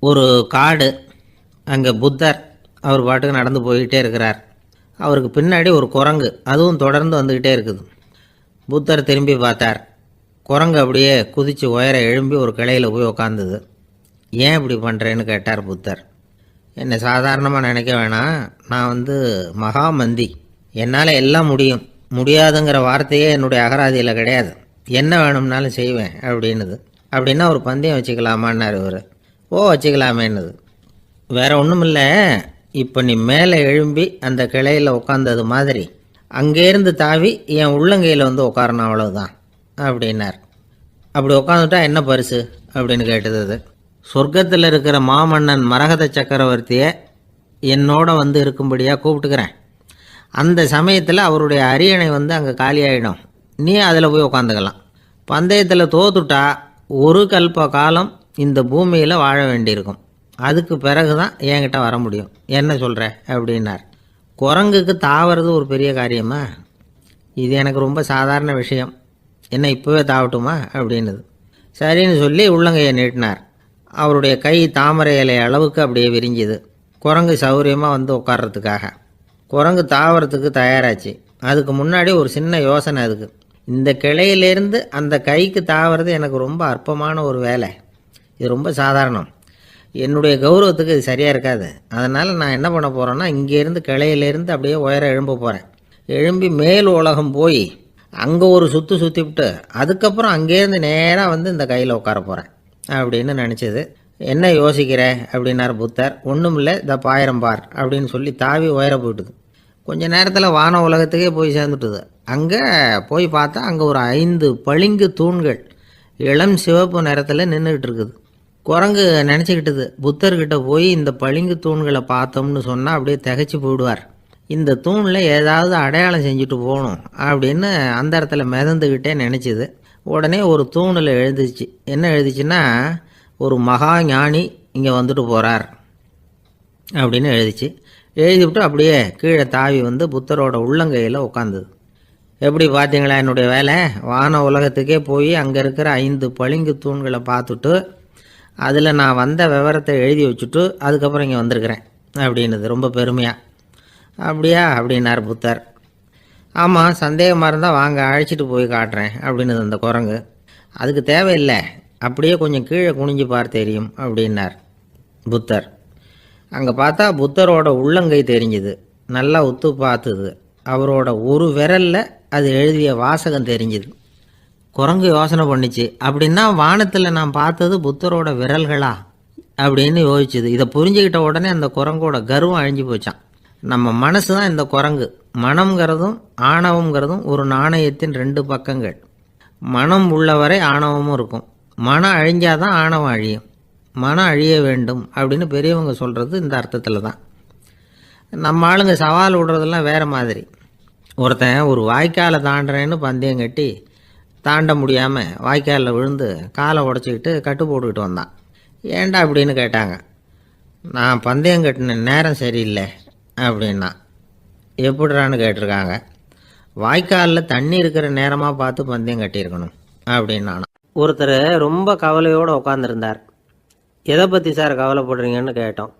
ஒரு காடு. அங்கே புத்தர் அவர் பாட்டுக்கு நடந்து போய்கிட்டே இருக்கிறார். அவருக்கு பின்னாடி ஒரு குரங்கு, அதுவும் தொடர்ந்து வந்துக்கிட்டே இருக்குது. புத்தர் திரும்பி பார்த்தார். குரங்கு அப்படியே குதித்து உயர எழும்பி ஒரு கிளையில் போய் உக்காந்துது. ஏன் இப்படி பண்ணுறேன்னு கேட்டார் புத்தர். என்னை சாதாரணமாக நினைக்க வேணாம், நான் மகாமந்தி, என்னால் எல்லாம் முடியும், முடியாதுங்கிற வார்த்தையே என்னுடைய அகராதியில் கிடையாது, என்ன வேணும்னாலும் செய்வேன் அப்படின்னுது. அப்படின்னா ஒரு பந்தயம் வச்சுக்கலாமான்னார் இவர். ஓ வச்சுக்கலாமேன்னுது. வேற ஒன்றும் இல்லை, இப்போ நீ மேலே எழும்பி அந்த கிளையில் உட்காந்தது மாதிரி அங்கேருந்து தாவி என் உள்ளங்கையில் உட்காரணும், அவ்வளவுதான் அப்படின்னார். அப்படி உட்காந்துட்டா என்ன பரிசு அப்படின்னு கேட்டது அது. சொர்க்கத்தில் இருக்கிற மாமன்னன் மரகத சக்கரவர்த்தியை என்னோட இருக்கும்படியாக கூப்பிட்டுக்கிறேன். அந்த சமயத்தில் அவருடைய அரியணை அங்கே காலியாகிடும், நீ அதில் போய் உட்காந்துக்கலாம். பந்தயத்தில் தோத்துட்டா ஒரு கல்ப காலம் இந்த பூமியில் வாழ வேண்டியிருக்கும், அதுக்கு பிறகு தான் என்கிட்ட வர முடியும், என்ன சொல்கிற அப்படின்னார். குரங்குக்கு தாவறது ஒரு பெரிய காரியமா? இது எனக்கு ரொம்ப சாதாரண விஷயம், என்ன இப்போவே தாவட்டுமா அப்படின்னுது. சரின்னு சொல்லி உள்ளங்கையை நீட்டினார். அவருடைய கை தாமரை இலை அளவுக்கு அப்படியே விரிஞ்சுது. குரங்கு சௌரியமாக உட்கார்றதுக்காக. குரங்கு தாவறதுக்கு தயாராச்சு. அதுக்கு முன்னாடி ஒரு சின்ன யோசனை அதுக்கு. இந்த கிளையிலேருந்து அந்த கைக்கு தாவறது எனக்கு ரொம்ப அற்பமான ஒரு வேலை, இது ரொம்ப சாதாரணம், என்னுடைய கௌரவத்துக்கு இது சரியாக இருக்காது. அதனால் நான் என்ன பண்ண போகிறேன்னா, இங்கேருந்து கிளையிலேருந்து அப்படியே உயர எழும்ப போகிறேன். எழும்பி மேல் உலகம் போய் அங்கே ஒரு சுற்றிவிட்டு அதுக்கப்புறம் அங்கேருந்து நேராக இந்த கையில் உட்கார போகிறேன் அப்படின்னு நினச்சிது. என்ன யோசிக்கிற அப்படின்னார் புத்தர். ஒன்றும் இல்லை, இந்த பாயிரம் பார் அப்படின்னு சொல்லி தாவி உயர போயிட்டுது. கொஞ்ச நேரத்தில் வான உலகத்துக்கே போய் சேர்ந்துட்டுது. அங்கே போய் பார்த்தா அங்கே ஒரு 5 பளிங்கு தூண்கள் இளம் சிவப்பு நிறத்தில் நின்றுக்கிட்டு இருக்குது. குரங்கு நினச்சிக்கிட்டது, புத்தர்கிட்ட போய் இந்த பளிங்கு தூண்களை பார்த்தோம்னு சொன்னால் அப்படியே திகைச்சு போயிடுவார், இந்த தூணில் ஏதாவது அடையாளம் செஞ்சுட்டு போகணும் அப்படின்னு அந்த இடத்துல மிதந்துக்கிட்டே நினச்சிது. உடனே ஒரு தூணில் எழுதிச்சு. என்ன எழுதிச்சுன்னா, ஒரு மகா ஞானி இங்கே வந்துட்டு போகிறார் அப்படின்னு எழுதிச்சு. எழுதிவிட்டு அப்படியே கீழே தாவி புத்தரோட உள்ளங்கையில் உட்காந்துது. எப்படி பார்த்தீங்களா என்னுடைய வேலை? வான உலகத்துக்கே போய் அங்கே இருக்கிற 5 பளிங்கு தூண்களை பார்த்துட்டு அதில் நான் வந்த விவரத்தை எழுதி வச்சுட்டு அதுக்கப்புறம் இங்கே வந்திருக்கிறேன் அப்படின்னுது ரொம்ப பெருமையாக. அப்படியா அப்படின்னார் புத்தர். ஆமாம், சந்தேகமாக இருந்தால் வாங்க, அழைச்சிட்டு போய் காட்டுறேன் அப்படின்னுது அந்த குரங்கு. அதுக்கு தேவையில்லை, அப்படியே கொஞ்சம் கீழே குனிஞ்சு பார் தெரியும் அப்படின்னார் புத்தர். அங்கே பார்த்தா புத்தரோட உள்ளங்கை தெரிஞ்சுது. நல்லா உத்து பார்த்துது. அவரோட ஒரு விரலில் அது எழுதிய வாசகம் தெரிஞ்சுது. குரங்கு யோசனை பண்ணிச்சு, அப்படின்னா வானத்தில் நான் பார்த்தது புத்தரோட விரல்களா அப்படின்னு யோசிச்சுது. இதை புரிஞ்சுக்கிட்ட உடனே அந்த குரங்கோட கர்வம் அழிஞ்சு போச்சான். நம்ம மனசு தான் இந்த குரங்கு. மனம்ங்கிறதும் ஆணவங்கிறதும் ஒரு நாணயத்தின் 2 பக்கங்கள். மனம் உள்ளவரை ஆணவமும் இருக்கும். மனம் அழிஞ்சாதான் ஆணவம் அழியும். மனம் அழிய வேண்டும் அப்படின்னு பெரியவங்க சொல்கிறது இந்த அர்த்தத்தில் தான். நம்ம ஆளுங்க சவால் விடுறதெல்லாம் வேறு மாதிரி. ஒருத்தன் ஒரு வாய்க்காலை தாண்டுறேன்னு பந்தயம் கட்டி தாண்ட முடியாமல் வாய்க்காலில் விழுந்து காலை உடச்சிக்கிட்டு கட்டு போட்டுக்கிட்டு வந்தான். ஏன்டா அப்படின்னு கேட்டாங்க. நான் பந்தயம் கட்டின நேரம் சரியில்லை அப்படின்னா. எப்படிறான்னு கேட்டிருக்காங்க. வாய்க்காலில் தண்ணி இருக்கிற நேரமாக பார்த்து பந்தயம் கட்டியிருக்கணும் அப்படின்னா. ஒருத்தர் ரொம்ப கவலையோடு உட்காந்துருந்தார். எதை பற்றி சார் கவலைப்படுறீங்கன்னு கேட்டோம்.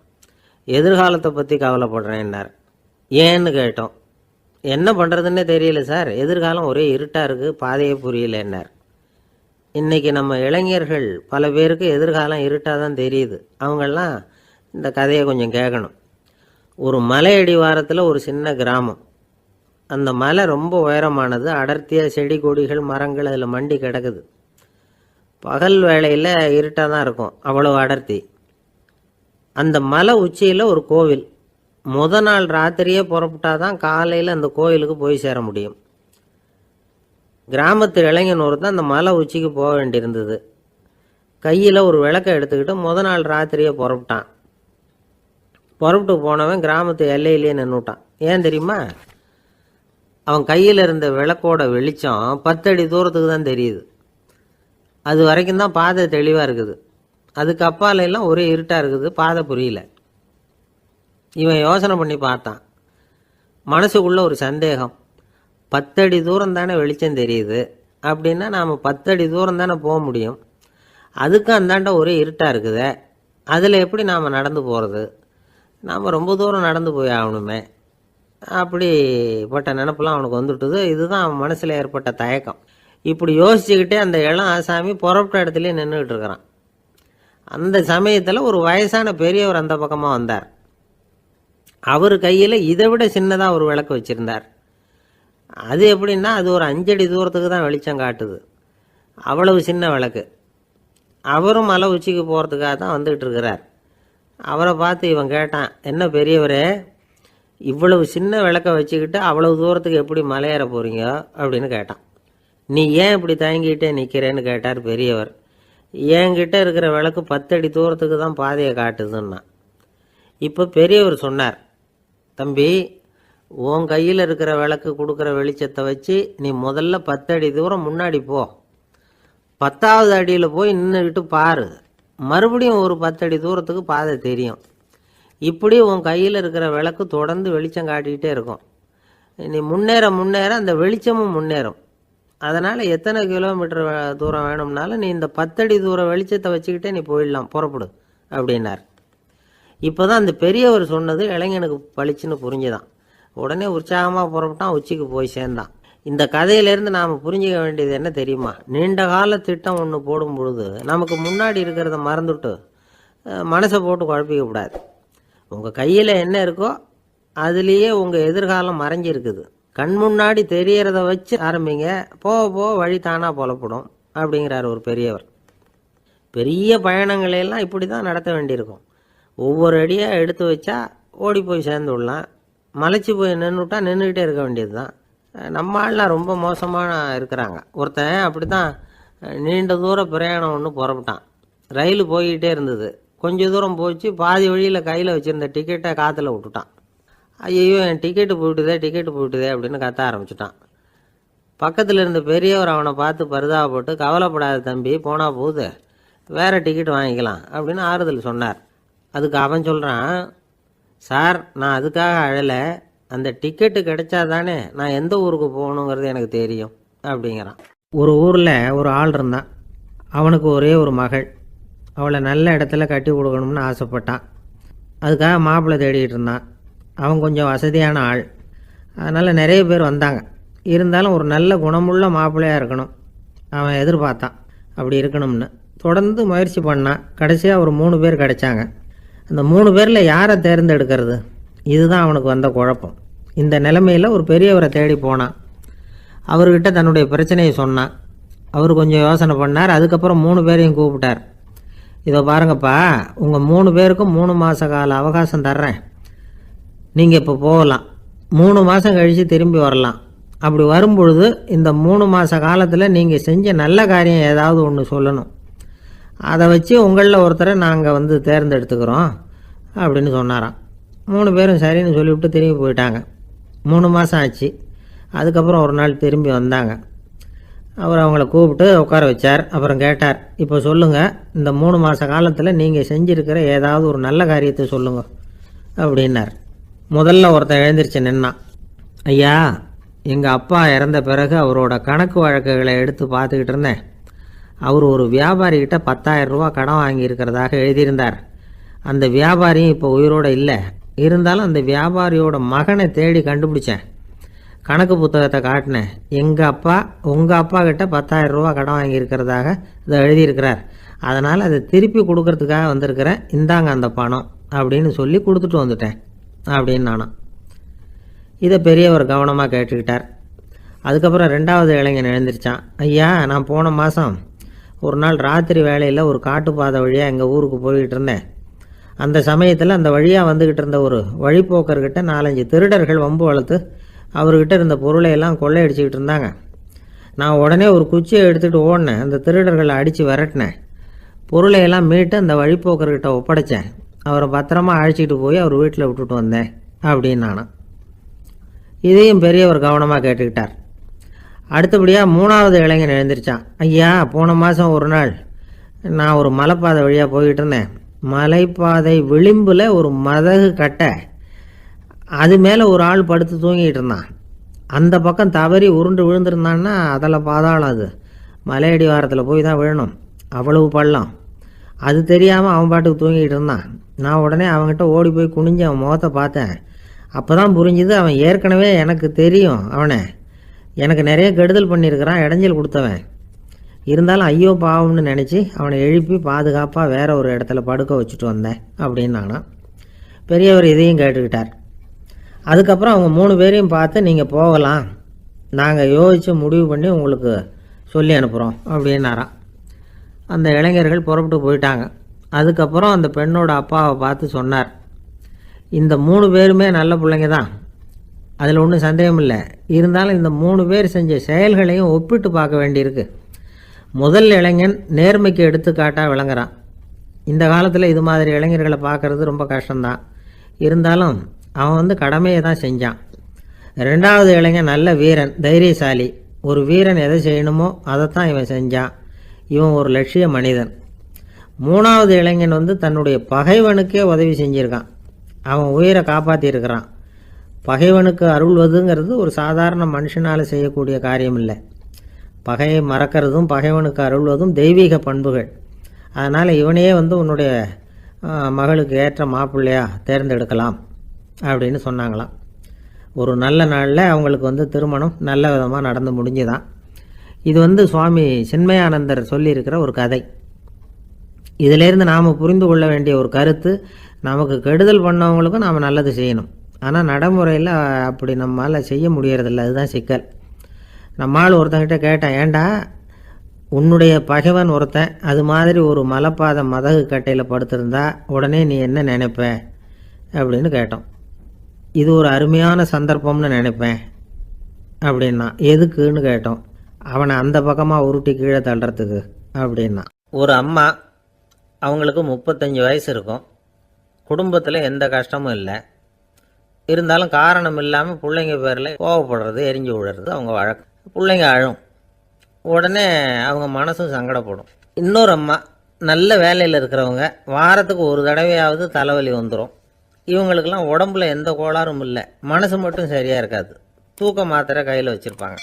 எதிர்காலத்தை பற்றி கவலைப்படுறேன்னார். ஏன்னு கேட்டோம். என்ன பண்ணுறதுன்னே தெரியல சார், எதிர்காலம் ஒரே இருட்டாக இருக்குது, பாதையே புரியலன்னார். இன்றைக்கி நம்ம இளைஞர்கள் பல பேருக்கு எதிர்காலம் இருட்டாக தான் தெரியுது. அவங்கெல்லாம் இந்த கதையை கொஞ்சம் கேட்கணும். ஒரு மலை அடிவாரத்தில் ஒரு சின்ன கிராமம். அந்த மலை ரொம்ப உயரமானது. அடர்த்தியாக செடி கொடிகள் மரங்கள் அதில் மண்டி கிடக்குது. பகல் வேளையில் இருட்டாக தான் இருக்கும், அவ்வளோ அடர்த்தி. அந்த மலை உச்சியில் ஒரு கோவில். நாள் ராத்திரியே புறப்பட்டாதான் காலையில் அந்த கோயிலுக்கு போய் சேர முடியும். கிராமத்து இளைஞன் ஒருத்தன் அந்த மலை உச்சிக்கு போக வேண்டியிருந்தது. கையில் ஒரு விளக்கை எடுத்துக்கிட்டு நாள் ராத்திரியே புறப்பட்டான். புறப்பட்டு போனவன் கிராமத்து எல்லையிலேயே நின்றுட்டான். ஏன் தெரியுமா? அவன் கையில் இருந்த விளக்கோட வெளிச்சம் 10 அடி தூரத்துக்கு தான் தெரியுது. அது வரைக்கும் தான் பாதை தெளிவாக இருக்குது. அதுக்கு அப்பால எல்லாம் ஒரே இருட்டாக இருக்குது, பாதை புரியல. இவன் யோசனை பண்ணி பார்த்தான். மனசுக்குள்ள ஒரு சந்தேகம். 10 அடி தூரம் தானே வெளிச்சம் தெரியுது, அப்படின்னா நாம் 10 அடி தூரம் தானே போக முடியும், அதுக்கும் அந்தாண்ட ஒரே இருட்டாக இருக்குதே அதில் எப்படி நாம் நடந்து போகிறது, நாம் ரொம்ப தூரம் நடந்து போய் ஆகணுமே, அப்படிப்பட்ட நினப்பெல்லாம் அவனுக்கு வந்துவிட்டுது. இதுதான் அவன் மனசில் ஏற்பட்ட தயக்கம். இப்படி யோசிச்சுக்கிட்டே அந்த இளம் ஆசாமி புறப்பட்ட இடத்துலையே நின்றுக்கிட்டு இருக்கிறான். அந்த சமயத்தில் ஒரு வயசான பெரியவர் அந்த பக்கமாக வந்தார். அவர் கையில் இதை விட சின்னதாக ஒரு விளக்கு வச்சுருந்தார். அது எப்படின்னா அது ஒரு 5 அடி தூரத்துக்கு தான் வெளிச்சம் காட்டுது, அவ்வளவு சின்ன விளக்கு. அவரும் மலை உச்சிக்கு போகிறதுக்காக தான் வந்துக்கிட்டு இருக்கிறார். அவரை பார்த்து இவன் கேட்டான், என்ன பெரியவரே, இவ்வளவு சின்ன விளக்கை வச்சுக்கிட்டு அவ்வளவு தூரத்துக்கு எப்படி மலையேற போகிறீங்க அப்படின்னு கேட்டான். நீ ஏன் இப்படி தயங்கிட்டே நிற்கிறேன்னு கேட்டார் பெரியவர். என்கிட்ட இருக்கிற விளக்கு 10 அடி தூரத்துக்கு தான் பாதையை காட்டுதுன்னா. இப்போ பெரியவர் சொன்னார், தம்பி, உன் கையில் இருக்கிற விளக்கு கொடுக்குற வெளிச்சத்தை வச்சு நீ முதல்ல 10 அடி தூரம் முன்னாடி போ, 10வது அடியில் போய் நின்றுக்கிட்டு பாரு, மறுபடியும் ஒரு 10 அடி தூரத்துக்கு பாதை தெரியும். இப்படி உன் கையில் இருக்கிற விளக்கு தொடர்ந்து வெளிச்சம் காட்டிக்கிட்டே இருக்கும். நீ முன்னேற முன்னேற அந்த வெளிச்சமும் முன்னேறும். அதனால் எத்தனை கிலோமீட்டர் தூரம் வேணும்னாலும் நீ இந்த 10 அடி தூரம் வெளிச்சத்தை வச்சுக்கிட்டே நீ போயிடலாம், புறப்படு அப்படின்னார். இப்போ தான் அந்த பெரியவர் சொன்னது இளைஞனுக்கு பளிச்சுன்னு புரிஞ்சுதான். உடனே உற்சாகமாக புறப்பட்டான், உச்சிக்கு போய் சேர்ந்தான். இந்த கதையிலேருந்து நாம் புரிஞ்சிக்க வேண்டியது என்ன தெரியுமா? நீண்ட கால திட்டம் ஒன்று போடும் பொழுது நமக்கு முன்னாடி இருக்கிறத மறந்துட்டு மனசை போட்டு குழப்பிக்கக்கூடாது. உங்கள் கையில் என்ன இருக்கோ அதுலேயே உங்கள் எதிர்காலம் மறைஞ்சிருக்குது. கண் முன்னாடி தெரியறத வச்சு ஆரம்பிங்க, போக போக வழி தானாக புலப்படும் அப்படிங்கிறார் ஒரு பெரியவர். பெரிய பயணங்களையெல்லாம் இப்படி தான் நடத்த வேண்டியிருக்கும். ஒவ்வொரு அடியாக எடுத்து வச்சா ஓடி போய் சேர்ந்து விடலாம், மலைச்சி போய் நின்றுட்டா நின்றுக்கிட்டே இருக்க வேண்டியது தான். நம்ம ஆள்லாம் ரொம்ப மோசமான இருக்கிறாங்க. ஒருத்தன் அப்படி தான் நீண்ட தூர பிரயாணம் ஒன்று புறப்பட்டான். ரயில் போய்கிட்டே இருந்தது. கொஞ்சம் தூரம் போச்சு, பாதி வழியில் கையில் வச்சுருந்த டிக்கெட்டை காற்றுல விட்டுட்டான். ஐயோ, என் டிக்கெட்டு போயிட்டுதே அப்படின்னு கத்த ஆரம்பிச்சிட்டான். பக்கத்தில் இருந்த பெரியவர் அவனை பார்த்து பரிதாபப்பட்டு, கவலைப்படாத தம்பி, போனால் போகுது, வேறு டிக்கெட் வாங்கிக்கலாம் அப்படின்னு ஆறுதல் சொன்னார். அதுக்கு அவன் சொல்கிறான், சார், நான் அதுக்காக அழலை, அந்த டிக்கெட்டு கிடைச்சா தானே நான் எந்த ஊருக்கு போகணுங்கிறது எனக்கு தெரியும் அப்படிங்கிறான். ஒரு ஊரில் ஒரு ஆள் இருந்தான். அவனுக்கு ஒரே ஒரு மகள். அவளை நல்ல இடத்துல கட்டி கொடுக்கணும்னு ஆசைப்பட்டான். அதுக்காக மாப்பிள்ளை தேடிகிட்டு இருந்தான். அவன் கொஞ்சம் வசதியான ஆள், அதனால் நிறைய பேர் வந்தாங்க. இருந்தாலும் ஒரு நல்ல குணமுள்ள மாப்பிள்ளையாக இருக்கணும் அவன் எதிர்பார்த்தான். அப்படி இருக்கணும்னு தொடர்ந்து முயற்சி பண்ணான். கடைசியாக ஒரு 3 பேர் கிடைச்சாங்க. அந்த 3 பேரில் யாரை தேர்ந்தெடுக்கிறது, இதுதான் அவனுக்கு வந்த குழப்பம். இந்த நிலைமையில் ஒரு பெரியவரை தேடி போனான். அவர்கிட்ட தன்னுடைய பிரச்சனையை சொன்னான். அவர் கொஞ்சம் யோசனை பண்ணார். அதுக்கப்புறம் 3 பேரையும் கூப்பிட்டார். இதோ பாருங்கப்பா, உங்கள் 3 பேருக்கும் 3 மாத கால அவகாசம் தர்றேன். நீங்கள் இப்போ போகலாம், 3 மாதம் கழித்து திரும்பி வரலாம். அப்படி வரும்பொழுது இந்த 3 மாத காலத்தில் நீங்கள் செஞ்ச நல்ல காரியம் ஏதாவது ஒன்று சொல்லணும். அதை வச்சு உங்களில் ஒருத்தரை நாங்கள் தேர்ந்தெடுத்துக்கிறோம் அப்படின்னு சொன்னாராம். 3 பேரும் சரின்னு சொல்லிவிட்டு திரும்பி போயிட்டாங்க. 3 மாதம் ஆச்சு. அதுக்கப்புறம் ஒரு நாள் திரும்பி வந்தாங்க. அவர் அவங்கள கூப்பிட்டு உட்கார வச்சார். அப்புறம் கேட்டார், இப்போ சொல்லுங்கள், இந்த 3 மாத காலத்தில் நீங்கள் செஞ்சுருக்கிற ஏதாவது ஒரு நல்ல காரியத்தை சொல்லுங்கள் அப்படின்னார். முதல்ல ஒருத்தன் எழுந்திரிச்சு நின்னான். ஐயா, எங்கள் அப்பா இறந்த பிறகு அவரோட கணக்கு வழக்குகளை எடுத்து பார்த்துக்கிட்டு இருந்தேன். அவர் ஒரு வியாபாரிகிட்ட 10,000 ரூபா கடன் வாங்கியிருக்கிறதாக எழுதியிருந்தார். அந்த வியாபாரியும் இப்போ உயிரோடு இல்லை. இருந்தாலும் அந்த வியாபாரியோட மகனை தேடி கண்டுபிடிச்சேன். கணக்கு புத்தகத்தை காட்டினேன். எங்கள் அப்பா உங்கள் அப்பா கிட்ட 10,000 ரூபா கடன் வாங்கியிருக்கிறதாக இதை எழுதியிருக்கிறார். அதனால் அதை திருப்பி கொடுக்கறதுக்காக வந்திருக்கிறேன், இந்தாங்க அந்த பணம் அப்படின்னு சொல்லி கொடுத்துட்டு வந்துட்டேன் அப்படின்னு நானும். இதை பெரியவர் கவனமாக கேட்டுக்கிட்டார். அதுக்கப்புறம் 2வது இளைஞன் எழுந்திரிச்சான். ஐயா, நான் போன மாதம் ஒரு நாள் ராத்திரி வேளையில் ஒரு காட்டுப்பாதை வழியாக எங்கள் ஊருக்கு போய்கிட்டு இருந்தேன். அந்த சமயத்தில் அந்த வழியாக வந்துக்கிட்டு இருந்த ஒரு வழிப்போக்கர்கிட்ட 4-5 திருடர்கள் வம்பு வளர்த்து அவர்கிட்ட இருந்த பொருளை எல்லாம் கொள்ளையடிச்சிக்கிட்டு இருந்தாங்க. நான் உடனே ஒரு குச்சியை எடுத்துகிட்டு ஓடினேன். அந்த திருடர்களை அடித்து விரட்டினேன். பொருளை எல்லாம் மீட்டு அந்த வழிப்போக்கர்கிட்ட ஒப்படைச்சேன். அவரை பத்திரமா அழைச்சிட்டு போய் அவர் வீட்டில் விட்டுட்டு வந்தேன் அப்படின்னு நானும். இதையும் பெரியவர் கவனமாக கேட்டுக்கிட்டார். அடுத்தபடியாக 3வது இளைஞன் எழுந்திரிச்சான். ஐயா, போன மாதம் ஒரு நாள் நான் ஒரு மலைப்பாதை வழியாக போய்கிட்டு இருந்தேன். மலைப்பாதை விளிம்பில் ஒரு மதகு கட்டை, அது மேலே ஒரு ஆள் படுத்து தூங்கிட்டு இருந்தான். அந்த பக்கம் தவறி உருண்டு விழுந்திருந்தான்னா அதில் பாதாளம். அது மலையடி வாரத்தில் போய் தான் விழணும், அவ்வளவு பள்ளம். அது தெரியாமல் அவன் பாட்டுக்கு தூங்கிட்டு இருந்தான். நான் உடனே அவன்கிட்ட ஓடி போய் குனிஞ்சு அவன் முகத்தை பார்த்தேன். அப்போ தான் புரிஞ்சுது, அவன் ஏற்கனவே எனக்கு தெரியும். அவனை எனக்கு நிறைய கெடுதல் பண்ணியிருக்கிறான், இடைஞ்சல் கொடுத்தவன். இருந்தாலும் ஐயோ பாவம்னு நினச்சி அவனை எழுப்பி பாதுகாப்பாக வேற ஒரு இடத்துல படுக்க வச்சுட்டு வந்தேன் அப்படின்னு நானா. பெரியவர் இதையும் கேட்டுக்கிட்டார். அதுக்கப்புறம் அவங்க 3 பேரையும் பார்த்து, நீங்கள் போகலாம், நாங்கள் யோசித்து முடிவு பண்ணி உங்களுக்கு சொல்லி அனுப்புகிறோம் அப்படின்னாராம். அந்த இளைஞர்கள் புறப்பட்டு போயிட்டாங்க. அதுக்கப்புறம் அந்த பெண்ணோட அப்பாவை பார்த்து சொன்னார், இந்த 3 பேருமே நல்ல பிள்ளைங்க தான், அதில் ஒன்றும் சந்தேகம் இல்லை. இருந்தாலும் இந்த 3 பேர் செஞ்ச செயல்களையும் ஒப்பிட்டு பார்க்க வேண்டியிருக்கு. முதல் இளைஞன் நேர்மைக்கு எடுத்துக்காட்டாக விளங்குறான். இந்த காலத்தில் இது மாதிரி இளைஞர்களை பார்க்குறது ரொம்ப கஷ்டம்தான். இருந்தாலும் அவன் கடமையை தான் செஞ்சான். 2வது இளைஞன் நல்ல வீரன், தைரியசாலி. ஒரு வீரன் எதை செய்யணுமோ அதைத்தான் இவன் செஞ்சான். இவன் ஒரு லட்சிய மனிதன். 3வது இளைஞன் தன்னுடைய பகைவனுக்கே உதவி செஞ்சுருக்கான். அவன் உயிரை காப்பாற்றியிருக்கிறான். பகைவனுக்கு அருள்வதுங்கிறது ஒரு சாதாரண மனுஷனால் செய்யக்கூடிய காரியம் இல்லை. பகையை மறக்கிறதும் பகைவனுக்கு அருள்வதும் தெய்வீக பண்புகள். அதனால் இவனையே உன்னுடைய மகளுக்கு ஏற்ற மாப்பிள்ளையா தேர்ந்தெடுக்கலாம் அப்படின்னு சொன்னாங்களாம். ஒரு நல்ல நாளில் அவங்களுக்கு திருமணம் நல்ல விதமாக நடந்து முடிஞ்சுதான். இது சுவாமி சின்மயானந்தர் சொல்லியிருக்கிற ஒரு கதை. இதிலேருந்து நாம் புரிந்து கொள்ள வேண்டிய ஒரு கருத்து, நமக்கு கெடுதல் பண்ணவங்களுக்கும் நாம் நல்லது செய்யணும். ஆனால் நடைமுறையில் அப்படி நம்மளால் செய்ய முடியறதில்ல. அதுதான் சிக்கல். நம்மால் ஒருத்தங்கிட்ட கேட்டேன், ஏண்டா உன்னுடைய பகைவன் ஒருத்தன் அது மாதிரி ஒரு மலைப்பாதை மதகு கட்டையில் படுத்திருந்தா உடனே நீ என்ன நினைப்ப அப்படின்னு கேட்டோம். இது ஒரு அருமையான சந்தர்ப்பம்னு நினைப்பேன் அப்படின்னா. எதுக்குன்னு கேட்டோம். அவனை அந்த பக்கமாக உருட்டி கீழே தள்ளுறதுக்கு அப்படின்னா. ஒரு அம்மா, அவங்களுக்கு 35 வயசு இருக்கும். குடும்பத்தில் எந்த கஷ்டமும் இல்லை. இருந்தாலும் காரணம் இல்லாமல் பிள்ளைங்க பேரில் கோவப்படுறது, எரிஞ்சு விடுறது அவங்க வழக்கம். பிள்ளைங்க அழும். உடனே அவங்க மனசும் சங்கடப்படும். இன்னொரு அம்மா, நல்ல வேலையில் இருக்கிறவங்க, வாரத்துக்கு ஒரு தடவையாவது தலைவலி வந்துடும். இவங்களுக்கெல்லாம் உடம்புல எந்த கோளாறும் இல்லை, மனசு மட்டும் சரியாக இருக்காது. தூக்க மாத்திரை கையில் வச்சுருப்பாங்க.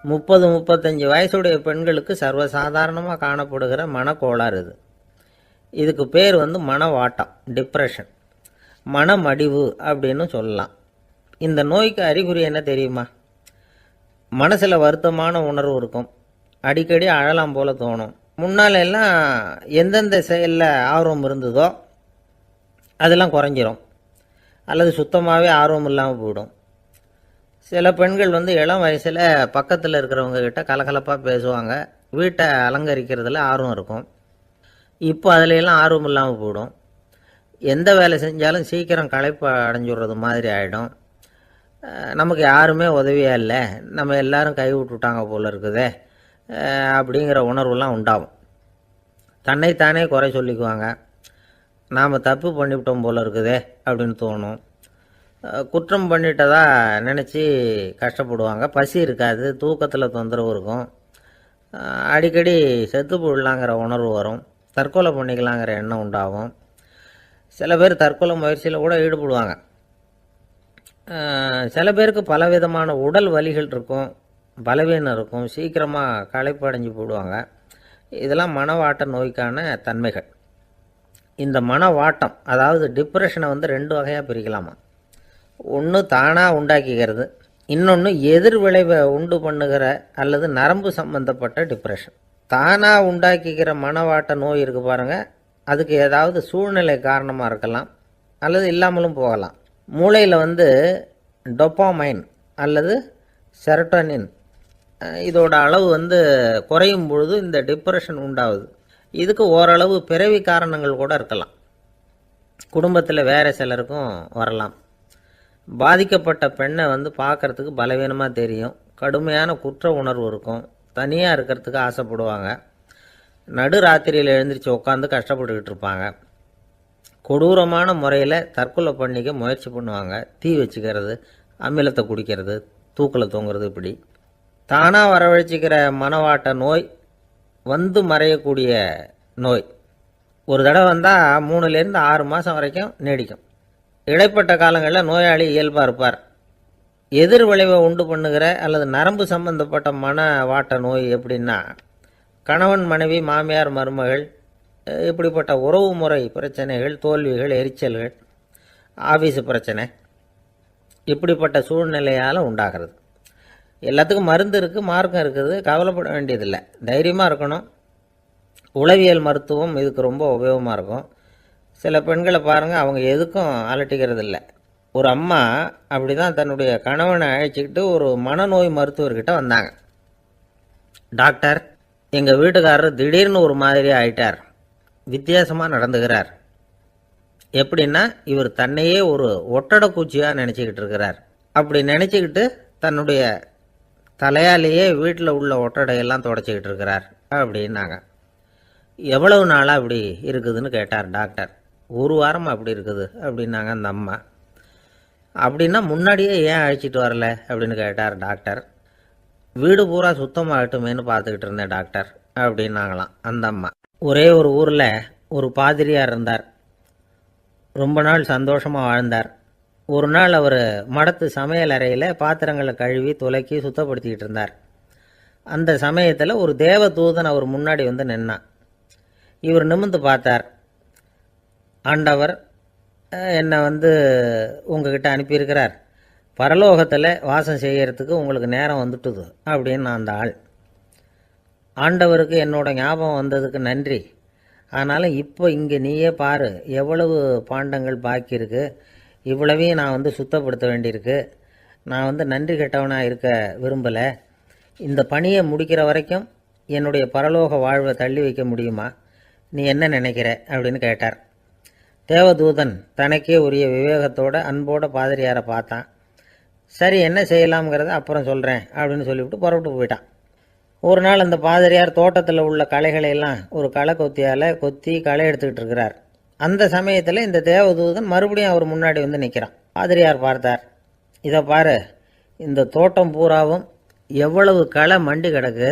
30-35 வயசுடைய பெண்களுக்கு சர்வசாதாரணமாக காணப்படுகிற மனக்கோளாறு இது. இதுக்கு பேர் மனவாட்டம், டிப்ரெஷன், மனமடிவு அப்படின்னு சொல்லலாம். இந்த நோய்க்கு அறிகுறி என்ன தெரியுமா? மனசில் வருத்தமான உணர்வு இருக்கும். அடிக்கடி அழலாம் போல தோணும். முன்னால் எல்லாம் எந்தெந்த செயலில் ஆர்வம் இருந்ததோ அதெல்லாம் குறைஞ்சிரும், அல்லது சுத்தமாகவே ஆர்வம் இல்லாமல் போயிடும். சில பெண்கள் இளம் வயசில் பக்கத்தில் இருக்கிறவங்க கிட்ட கலகலப்பாக பேசுவாங்க, வீட்டை அலங்கரிக்கிறதுல ஆர்வம் இருக்கும். இப்போ அதிலெல்லாம் ஆர்வம் இல்லாமல் போயிடும். எந்த வேலை செஞ்சாலும் சீக்கிரம் களைப்பு அடைஞ்சுடுறது மாதிரி ஆகிடும். நமக்கு யாருமே உதவியாக இல்லை, நம்ம எல்லாரும் கை விட்டுட்டாங்க போல் இருக்குதே அப்படிங்கிற உணர்வுலாம் உண்டாகும். தன்னைத்தானே குறை சொல்லிக்குவாங்க. நாம் தப்பு பண்ணிவிட்டோம் போல் இருக்குதே அப்படின்னு தோணும். குற்றம் பண்ணிட்டதா நினச்சி கஷ்டப்படுவாங்க. பசி இருக்காது, தூக்கத்தில் தொந்தரவு இருக்கும். அடிக்கடி செத்து போடலாங்கிற உணர்வு வரும். தற்கொலை பண்ணிக்கலாங்கிற எண்ணம் உண்டாகும். சில பேர் தற்கொலை முயற்சியில் கூட ஈடுபடுவாங்க. சில பேருக்கு பலவிதமான உடல் வலிகள் இருக்கும், பலவீனம் இருக்கும், சீக்கிரமாக களைப்படைஞ்சு போடுவாங்க. இதெல்லாம் மனவாட்ட நோய்க்கான தன்மைகள். இந்த மனவாட்டம், அதாவது டிப்ரெஷனை 2 வகையாக பிரிக்கலாமா. ஒன்று தானாக உண்டாக்கிக்கிறது, இன்னொன்று எதிர் விளைவை உண்டு பண்ணுகிற அல்லது நரம்பு சம்பந்தப்பட்ட டிப்ரெஷன். தானாக உண்டாக்கிக்கிற மனவாட்ட நோய் இருக்குது பாருங்கள், அதுக்கு ஏதாவது சூழ்நிலை காரணமாக இருக்கலாம், அல்லது இல்லாமலும் போகலாம். மூளையில் டொப்பாமைன் அல்லது செரட்டோனின் இதோட அளவு குறையும் பொழுது இந்த டிப்ரெஷன் உண்டாகுது. இதுக்கு ஓரளவு பிறவி காரணங்கள் கூட இருக்கலாம். குடும்பத்தில் வேறு சிலருக்கும் வரலாம். பாதிக்கப்பட்ட பெண்ணை பார்க்குறதுக்கு பலவீனமாக தெரியும், கடுமையான குற்ற உணர்வு இருக்கும், தனியாக இருக்கிறதுக்கு ஆசைப்படுவாங்க, நடு ராத்திரியில் எழுந்திரிச்சு உட்காந்து கஷ்டப்பட்டுக்கிட்டு இருப்பாங்க, கொடூரமான முறையில் தற்கொலை பண்ணிக்க முயற்சி பண்ணுவாங்க, தீ வச்சுக்கிறது, அமிலத்தை குடிக்கிறது, தூக்கில் தொங்குறது. இப்படி தானாக வரவழைச்சிக்கிற மனவாட்ட நோய் மறையக்கூடிய நோய். ஒரு தடவை வந்தால் 3லேருந்து 6 மாதம் வரைக்கும் நீடிக்கும். இடைப்பட்ட காலங்களில் நோயாளி இயல்பாக இருப்பார். எதிர் விளைவை உண்டு பண்ணுகிற அல்லது நரம்பு சம்பந்தப்பட்ட மன வாட்ட நோய் எப்படின்னா, கணவன் மனைவி மாமியார் மருமகள் இப்படிப்பட்ட உறவு முறை பிரச்சனைகள், தோல்விகள், எரிச்சல்கள், ஆஃபீஸு பிரச்சனை, இப்படிப்பட்ட சூழ்நிலையால் உண்டாகிறது. எல்லாத்துக்கும் மருந்து இருக்குது, மார்க்கம் இருக்குது, கவலைப்பட வேண்டியதில்லை, தைரியமாக இருக்கணும். உளவியல் மருத்துவம் இதுக்கு ரொம்ப உபயோகமாக இருக்கும். சில பெண்களை பாருங்கள், அவங்க எதுக்கும் அலட்டிக்கிறது இல்லை. ஒரு அம்மா அப்படி தான் தன்னுடைய கணவனை அழைச்சிக்கிட்டு ஒரு மனநோய் மருத்துவர்கிட்ட வந்தாங்க. டாக்டர், எங்கள் வீட்டுக்காரர் திடீர்னு ஒரு மாதிரி ஆயிட்டார், வித்தியாசமாக நடந்துகிறார். எப்படின்னா, இவர் தன்னையே ஒரு ஒட்டடை பூச்சியாக நினச்சிக்கிட்டு இருக்கிறார். அப்படி நினச்சிக்கிட்டு தன்னுடைய தலையாலேயே வீட்டில் உள்ள ஒட்டடையெல்லாம் தொடச்சிக்கிட்டு இருக்கிறார் அப்படின்னாங்க. எவ்வளவு நாளாக அப்படி இருக்குதுன்னு கேட்டார் டாக்டர். ஒரு வாரமாக அப்படி இருக்குது அப்படின்னாங்க அந்த அம்மா. அப்படின்னா முன்னாடியே ஏன் அழைச்சிட்டு வரல அப்படின்னு கேட்டார் டாக்டர். வீடு பூரா சுத்தமாகட்டுமேனு பார்த்துக்கிட்டு இருந்தேன் டாக்டர் அப்படின்னாங்களாம் அந்த அம்மா. ஒரே ஒரு ஊரில் ஒரு பாதிரியார் இருந்தார். ரொம்ப நாள் சந்தோஷமாக வாழ்ந்தார். ஒரு நாள் அவர் மடத்து சமையல் அறையில் பாத்திரங்களை கழுவி துலக்கி சுத்தப்படுத்திக்கிட்டு இருந்தார். அந்த சமயத்தில் ஒரு தேவதூதன் அவர் முன்னாடி வந்து நின்னான். இவர் நிமிர்ந்து பார்த்தார். ஆண்டவர் என்னை உங்ககிட்ட அனுப்பியிருக்கிறார், பரலோகத்தில் வாசம் செய்யறதுக்கு உங்களுக்கு நேரம் வந்துட்டுது அப்படின்னு அந்த ஆள். ஆண்டவருக்கு என்னோட ஞாபகம் வந்ததுக்கு நன்றி. ஆனாலும் இப்போ இங்கே நீயே பாரு, எவ்வளவு பாண்டங்கள் பாக்கி இருக்கு, இவ்வளவையும் நான் சுத்தப்படுத்த வேண்டியிருக்கு. நான் நன்றி கெட்டவனாக இருக்க விரும்பலை. இந்த பணியை முடிக்கிற வரைக்கும் என்னுடைய பரலோக வாழ்வை தள்ளி வைக்க முடியுமா? நீ என்ன நினைக்கிற அப்படின்னு கேட்டார். தேவதூதன் தனக்கே உரிய விவேகத்தோட அன்போட பாதிரியாரை பார்த்தான். சரி, என்ன செய்யலாம்ங்கிறத அப்புறம் சொல்கிறேன் அப்படின்னு சொல்லிவிட்டு புறப்பட்டு போயிட்டான். ஒரு நாள் அந்த பாதிரியார் தோட்டத்தில் உள்ள களைகளை எல்லாம் ஒரு களை கொத்தியால் கொத்தி களை எடுத்துக்கிட்டு இருக்கிறார். அந்த சமயத்தில் இந்த தேவதூதன் மறுபடியும் அவர் முன்னாடி நிற்கிறான். பாதிரியார் பார்த்தார். இதை பாரு, இந்த தோட்டம் பூராவும் எவ்வளவு களை மண்டி கிடக்கு,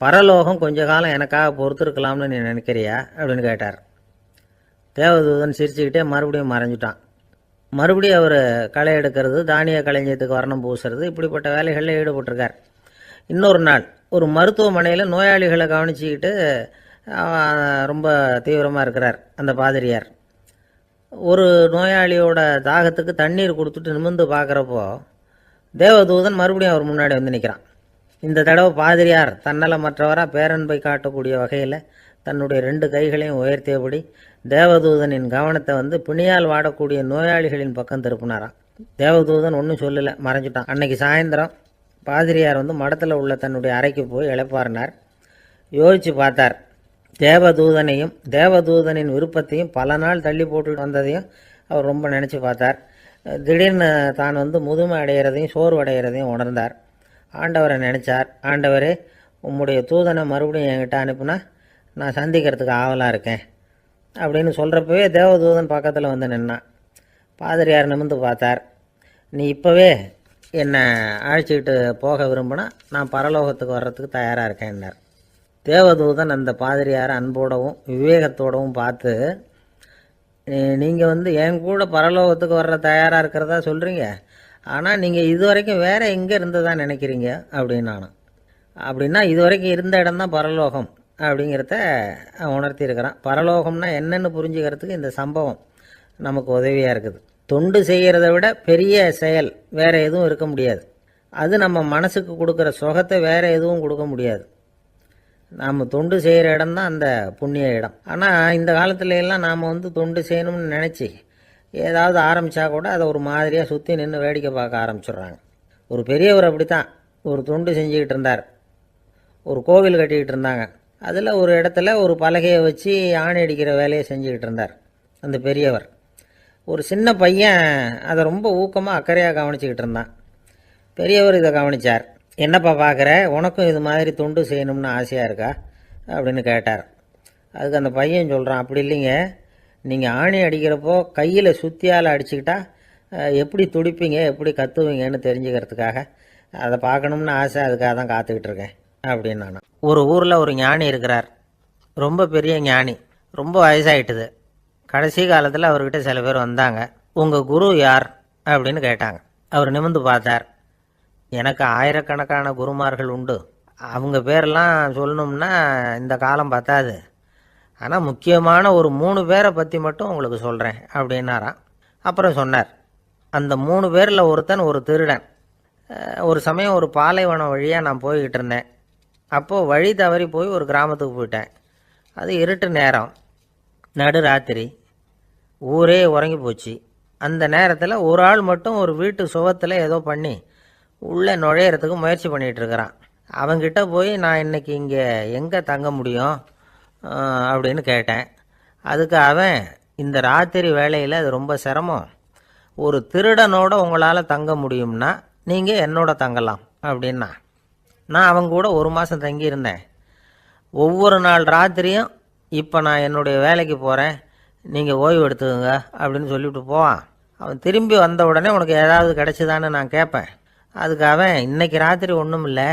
பரலோகம் கொஞ்ச காலம் எனக்காக பொறுத்திருக்கலாம்னு நீ நினைக்கிறியா அப்படின்னு கேட்டார். தேவதூதன் சிரிச்சுக்கிட்டே மறுபடியும் மறைஞ்சிட்டான். மறுபடியும் அவர் களை எடுக்கிறது, தானிய களஞ்சியத்துக்கு வர்ணம் பூசுறது, இப்படிப்பட்ட வேலைகளில் ஈடுபட்டிருக்கார். இன்னொரு நாள் ஒரு மருத்துவமனையில் நோயாளிகளை கவனிச்சிக்கிட்டு ரொம்ப தீவிரமாக இருக்கிறார் அந்த பாதிரியார். ஒரு நோயாளியோட தாகத்துக்கு தண்ணீர் கொடுத்துட்டு நிமிர்ந்து பார்க்குறப்போ தேவதூதன் மறுபடியும் அவர் முன்னாடி நிற்கிறான். இந்த தடவை பாதிரியார் தன்னலமற்றவராக பேரன்பை காட்டக்கூடிய வகையில் தன்னுடைய 2 கைகளையும் உயர்த்தியபடி தேவதூதனின் கவனத்தை பிணியால் வாடக்கூடிய நோயாளிகளின் பக்கம் திருப்பினாராம். தேவதூதன் ஒன்றும் சொல்லலை, மறைஞ்சிட்டான். அன்னைக்கு சாயந்தரம் பாதிரியார் மடத்தில் உள்ள தன்னுடைய அறைக்கு போய் இளைப்பாறினார். யோசித்து பார்த்தார். தேவதூதனையும் தேவதூதனின் விருப்பத்தையும் பல நாள் தள்ளி போட்டு வந்ததையும் அவர் ரொம்ப நினச்சி பார்த்தார். திடீர்னு தான் முதுமை அடைகிறதையும் சோர்வு அடைகிறதையும் உணர்ந்தார். ஆண்டவரை நினச்சார். ஆண்டவரே, உம்முடைய தூதனை மறுபடியும் என்கிட்ட அனுப்புனா நான் சந்திக்கிறதுக்கு ஆவலாக இருக்கேன் அப்படின்னு சொல்கிறப்பவே தேவதூதன் பக்கத்தில் நின்னான். பாதிரியார் நிமிர்ந்து பார்த்தார். நீ இப்போவே என்னை அழைச்சிக்கிட்டு போக விரும்பினா நான் பரலோகத்துக்கு வர்றதுக்கு தயாராக இருக்கேன்னார். தேவதூதன் அந்த பாதிரியாரை அன்போடவும் விவேகத்தோடவும் பார்த்து, நீங்கள் என் கூட பரலோகத்துக்கு வர்ற தயாராக இருக்கிறதா சொல்கிறீங்க, ஆனால் நீங்கள் இது வரைக்கும் வேறு எங்கே இருந்ததா நினைக்கிறீங்க அப்படின்னானா. அப்படின்னா இது வரைக்கும் இருந்த இடம்தான் பரலோகம் அப்படிங்கிறத உணர்த்தியிருக்கிறான். பரலோகம்னா என்னென்னு புரிஞ்சுக்கிறதுக்கு இந்த சம்பவம் நமக்கு உதவியாக இருக்குது. தொண்டு செய்கிறத விட பெரிய செயல் வேறு எதுவும் இருக்க முடியாது. அது நம்ம மனசுக்கு கொடுக்குற சுகத்தை வேறு எதுவும் கொடுக்க முடியாது. நாம் தொண்டு செய்கிற இடம் தான் அந்த புண்ணிய இடம். ஆனால் இந்த காலத்துல எல்லாம் நாம் தொண்டு செய்யணும்னு நினச்சி ஏதாவது ஆரம்பித்தா கூட அதை ஒரு மாதிரியாக சுற்றி நின்று வேடிக்கை பார்க்க ஆரம்பிச்சிடுறாங்க. ஒரு பெரியவர் அப்படித்தான் ஒரு தொண்டு செஞ்சுக்கிட்டு இருந்தார். ஒரு கோவில் கட்டிக்கிட்டு இருந்தாங்க. அதில் ஒரு இடத்துல ஒரு பலகையை வச்சு ஆணி அடிக்கிற வேலையை செஞ்சுக்கிட்டு இருந்தார் அந்த பெரியவர். ஒரு சின்ன பையன் அதை ரொம்ப ஊக்கமாக அக்கறையாக கவனிச்சிக்கிட்டு இருந்தான். பெரியவர் இதை கவனித்தார். என்னப்பா பார்க்குற, உனக்கும் இது மாதிரி தொண்டு செய்யணும்னு ஆசையாக இருக்கா அப்படின்னு கேட்டார். அதுக்கு அந்த பையன் சொல்கிறான், அப்படி இல்லைங்க, நீங்கள் ஆணி அடிக்கிறப்போ கையில் சுத்தியால் அடிச்சுக்கிட்டா எப்படி துடிப்பீங்க, எப்படி கத்துவீங்கன்னு தெரிஞ்சுக்கிறதுக்காக அதை பார்க்கணும்னு ஆசை, அதுக்காக தான் காத்துக்கிட்டு இருக்கேன் அப்படின்னு நான். ஒரு ஊரில் ஒரு ஞானி இருக்கிறார். ரொம்ப பெரிய ஞானி, ரொம்ப வயசாகிட்டுது. கடைசி காலத்தில் அவர்கிட்ட சில பேர் வந்தாங்க. உங்கள் குரு யார் அப்படின்னு கேட்டாங்க. அவர் நிமிர்ந்து பார்த்தார். எனக்கு ஆயிரக்கணக்கான குருமார்கள் உண்டு, அவங்க பேரெல்லாம் சொல்லணும்னா இந்த காலம் பத்தாது. ஆனால் முக்கியமான ஒரு 3 பேரை பற்றி மட்டும் உங்களுக்கு சொல்கிறேன் அப்படின்னாராம். அப்புறம் சொன்னார், அந்த 3 பேரில் ஒருத்தன் ஒரு திருடன். ஒரு சமயம் ஒரு பாலைவனம் வழியாக நான் போய்கிட்டு இருந்தேன். அப்போது வழி தவறி போய் ஒரு கிராமத்துக்கு போயிட்டேன். அது இருட்டு நேரம், நடு ராத்திரி, ஊரே உறங்கி போச்சு. அந்த நேரத்தில் ஒரு ஆள் மட்டும் ஒரு வீட்டு சுவத்தில் ஏதோ பண்ணி உள்ளே நுழையிறதுக்கு முயற்சி பண்ணிகிட்ருக்கிறான். அவங்கிட்ட போய் நான் இன்றைக்கி இங்கே எங்கே தங்க முடியும் அப்படின்னு கேட்டேன். அதுக்கு அவன், இந்த ராத்திரி வேளையில் அது ரொம்ப சிரமம், ஒரு திருடனோட உங்களால் தங்க முடியும்னா நீங்கள் என்னோட தங்கலாம் அப்படின்னா. நான் அவங்க கூட 1 மாதம் தங்கியிருந்தேன். ஒவ்வொரு நாள் ராத்திரியும் இப்போ நான் என்னுடைய வேலைக்கு போகிறேன், நீங்கள் ஓய்வு எடுத்துக்கோங்க அப்படின்னு சொல்லிவிட்டு போவான். அவன் திரும்பி வந்த உடனே உனக்கு ஏதாவது கிடச்சிதான்னு நான் கேட்பேன். அதுக்கு அவன், இன்றைக்கி ராத்திரி ஒன்றும் இல்லை,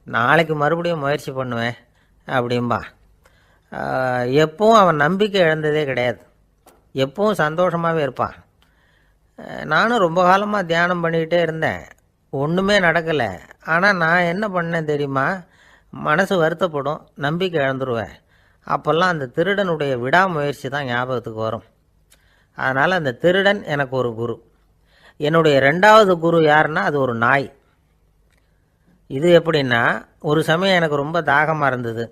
நாளைக்கு மறுபடியும் முயற்சி பண்ணுவேன் அப்படின்பா. எப்பவும் அவன் நம்பிக்கை இழந்ததே கிடையாது, எப்பவும் சந்தோஷமாகவே இருப்பான். நானும் ரொம்ப காலமாக தியானம் பண்ணிக்கிட்டே இருந்தேன், ஒன்றுமே நடக்கலை. ஆனால் நான் என்ன பண்ணேன் தெரியுமா, மனசு வருத்தப்படும், நம்பிக்கை இழந்துருவேன். அப்போல்லாம் அந்த திருடனுடைய விடாமுயற்சி தான் ஞாபகத்துக்கு வரும். அதனால் அந்த திருடன் எனக்கு ஒரு குரு. என்னுடைய 2வது குரு யாருன்னா அது ஒரு நாய். இது எப்படின்னா, ஒரு சமயம் எனக்கு ரொம்ப தாகமாக இருந்தது.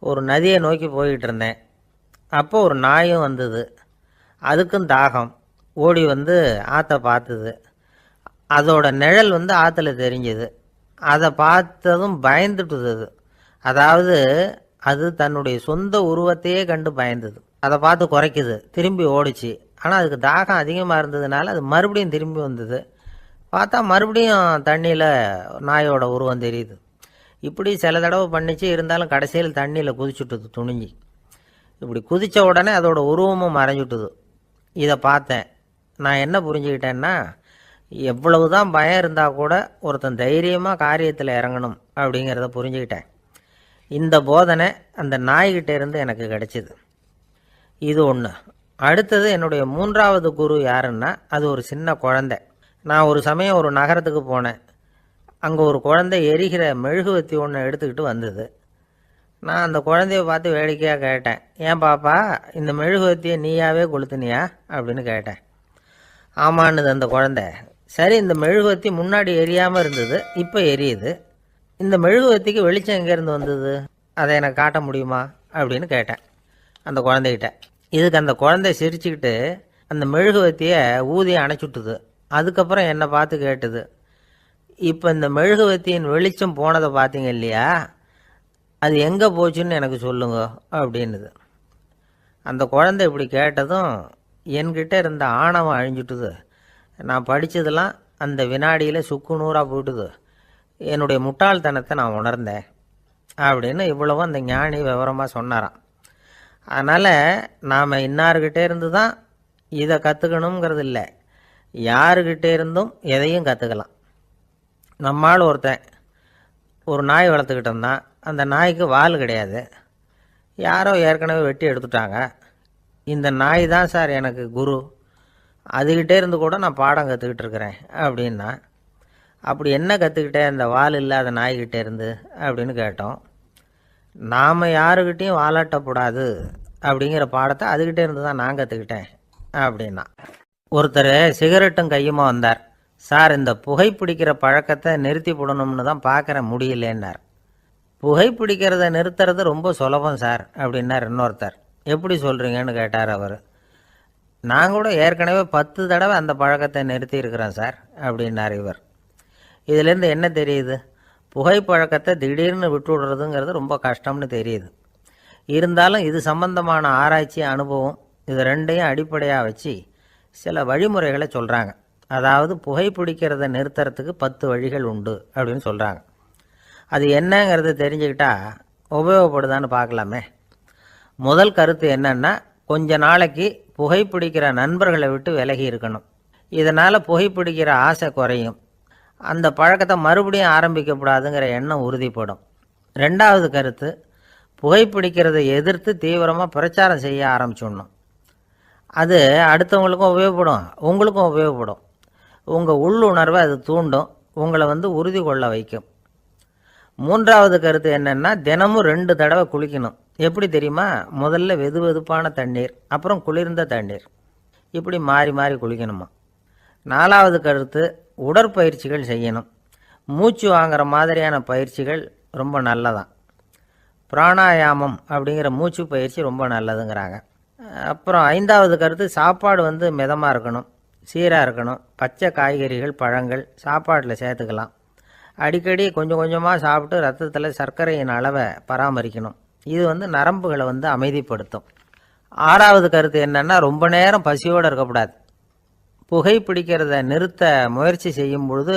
ஒரு நதியை நோக்கி போய்கிட்டு இருந்தேன். அப்போ ஒரு நாயும் வந்தது. அதுக்கும் தாகம். ஓடி வந்து ஆற்றை பார்த்துது. அதோட நிழல் வந்து ஆற்றுல தெரிஞ்சுது. அதை பார்த்ததும் பயந்துட்டுது. அதாவது அது தன்னுடைய சொந்த உருவத்தையே கண்டு பயந்தது. அதை பார்த்து குறைக்குது, திரும்பி ஓடிச்சு. ஆனால் அதுக்கு தாகம் அதிகமாக இருந்ததுனால அது மறுபடியும் திரும்பி வந்தது. பார்த்தா மறுபடியும் தண்ணியில் நாயோட உருவம் தெரியுது. இப்படி சில தடவை பண்ணிச்சு. இருந்தாலும் கடைசியில் தண்ணியில் குதிச்சுட்டுது துணிஞ்சி. இப்படி குதித்த உடனே அதோட உருவமும் மறைஞ்சுட்டுது. இதை பார்த்தேன். நான் என்ன புரிஞ்சுக்கிட்டேன்னா, எவ்வளவு தான் பயம் இருந்தால் கூட ஒருத்தன் தைரியமாக காரியத்தில் இறங்கணும் அப்படிங்கிறத புரிஞ்சுக்கிட்டேன். இந்த போதனை அந்த நாய்கிட்ட இருந்து எனக்கு கிடைச்சிது. இது ஒன்று. அடுத்தது என்னுடைய 3வது குரு யாருன்னா அது ஒரு சின்ன குழந்தை. நான் ஒரு சமயம் ஒரு நகரத்துக்கு போனேன். அங்கே ஒரு குழந்தை எரிகிற மெழுகுவத்தி ஒன்று எடுத்துக்கிட்டு வந்தது. நான் அந்த குழந்தைய பார்த்து வேடிக்கையாக கேட்டேன், ஏன் பாப்பா, இந்த மெழுகுவத்தியை நீயாவே கொளுத்துனியா அப்படின்னு கேட்டேன். ஆமான்னுது அந்த குழந்தை. சரி, இந்த மெழுகுவத்தி முன்னாடி எரியாமல் இருந்தது, இப்போ எரியுது. இந்த மெழுகுவத்திக்கு வெளிச்சம் எங்கேருந்து வந்தது, அதை எனக்கு காட்ட முடியுமா அப்படின்னு கேட்டேன் அந்த குழந்தைகிட்ட. இதுக்கு அந்த குழந்தை சிரிச்சுக்கிட்டு அந்த மெழுகுவத்தியை ஊதி அணைச்சுட்டுது. அதுக்கப்புறம் என்னை பார்த்து கேட்டுது, இப்போ இந்த மெழுகுவத்தியின் வெளிச்சம் போனதை பார்த்தீங்க இல்லையா, அது எங்கே போச்சுன்னு எனக்கு சொல்லுங்க அப்படின்னுது. அந்த குழந்தை இப்படி கேட்டதும் என்கிட்ட இருந்த ஆணவம் அழிஞ்சுட்டுது. நான் படித்ததெல்லாம் அந்த வினாடியில் சுக்கு நூறாக போயிட்டுது. என்னுடைய முட்டாள்தனத்தை நான் உணர்ந்தேன் அப்படின்னு இவ்வளவும் அந்த ஞானி விவரமாக சொன்னாராம். அதனால் நாம் இன்னார்கிட்டே இருந்து தான் இதை கற்றுக்கணுங்கிறது இல்லை, யாருக்கிட்டே இருந்தும் எதையும் கற்றுக்கலாம். நம்மால் ஒருத்தன் ஒரு நாய் வளர்த்துக்கிட்டு இருந்தான். அந்த நாய்க்கு வால் கிடையாது. யாரோ ஏற்கனவே வெட்டி எடுத்துட்டாங்க. இந்த நாய் தான் சார் எனக்கு குரு, அதுக்கிட்டே இருந்து கூட நான் பாடம் கற்றுக்கிட்டு இருக்கிறேன் அப்படின்னா. அப்படி என்ன கற்றுக்கிட்டேன் அந்த வால் இல்லாத நாய்கிட்டே இருந்து அப்படின்னு கேட்டோம். நாம் யாருக்கிட்டையும் வாலாட்டக்கூடாது அப்படிங்கிற பாடத்தை அதுக்கிட்டே இருந்து தான் நான் கற்றுக்கிட்டேன் அப்படின்னா. ஒருத்தர் சிகரெட்டும் கையுமா வந்தார். சார், இந்த புகைப்பிடிக்கிற பழக்கத்தை நிறுத்தி போடணும்னு தான் பார்க்குறேன், முடியலேன்னார். புகைப்பிடிக்கிறத நிறுத்துறது ரொம்ப சுலபம் சார் அப்படின்னார் இன்னொருத்தர். எப்படி சொல்கிறீங்கன்னு கேட்டார் அவர். நான் கூட ஏற்கனவே 10 தடவை அந்த பழக்கத்தை நிறுத்தி இருக்கிறேன் சார் அப்படின்னார் இவர். இதிலேருந்து என்ன தெரியுது, புகைப்பழக்கத்தை திடீர்னு விட்டு விடுறதுங்கிறது ரொம்ப கஷ்டம்னு தெரியுது. இருந்தாலும் இது சம்பந்தமான ஆராய்ச்சி, அனுபவம், இது ரெண்டையும் அடிப்படையாக வச்சு சில வழிமுறைகளை சொல்கிறாங்க. அதாவது புகைப்பிடிக்கிறத நிறுத்துறதுக்கு 10 வழிகள் உண்டு அப்படின்னு சொல்கிறாங்க. அது என்னங்கிறது தெரிஞ்சுக்கிட்டா உபயோகப்படுதான்னு பார்க்கலாமே. முதல் கருத்து என்னன்னா, கொஞ்ச நாளைக்கு புகைப்பிடிக்கிற நண்பர்களை விட்டு விலகி இருக்கணும். இதனால் புகைப்பிடிக்கிற ஆசை குறையும். அந்த பழக்கத்தை மறுபடியும் ஆரம்பிக்கப்படாதுங்கிற எண்ணம் உறுதிப்படும். 2வது கருத்து, புகைப்பிடிக்கிறதை எதிர்த்து தீவிரமாக பிரச்சாரம் செய்ய ஆரம்பிச்சிடணும். அது அடுத்தவங்களுக்கும் உபயோகப்படும், உங்களுக்கும் உபயோகப்படும். உங்கள் உள்ளுணர்வை அது தூண்டும், உங்களை உறுதி கொள்ள வைக்கும். 3வது கருத்து என்னென்னா, தினமும் 2 தடவை குளிக்கணும். எப்படி தெரியுமா? முதல்ல வெது வெதுப்பான தண்ணீர், அப்புறம் குளிர்ந்த தண்ணீர், இப்படி மாறி மாறி குளிக்கணுமா. 4வது கருத்து, உடற்பயிற்சிகள் செய்யணும். மூச்சு வாங்குற மாதிரியான பயிற்சிகள் ரொம்ப நல்லதான். பிராணாயாமம் அப்படிங்கிற மூச்சு பயிற்சி ரொம்ப நல்லதுங்கிறாங்க. அப்புறம் 5வது கருத்து, சாப்பாடு மிதமாக இருக்கணும், சீராக இருக்கணும். பச்சை காய்கறிகள், பழங்கள் சாப்பாட்டில் சேர்த்துக்கலாம். அடிக்கடி கொஞ்சம் கொஞ்சமாக சாப்பிட்டு ரத்தத்தில் சர்க்கரையின் அளவை பராமரிக்கணும். இது நரம்புகளை அமைதிப்படுத்தும். 6வது கருத்து என்னென்னா, ரொம்ப நேரம் பசியோடு இருக்கக்கூடாது. புகைப்பிடிக்கிறத நிறுத்த முயற்சி செய்யும் பொழுது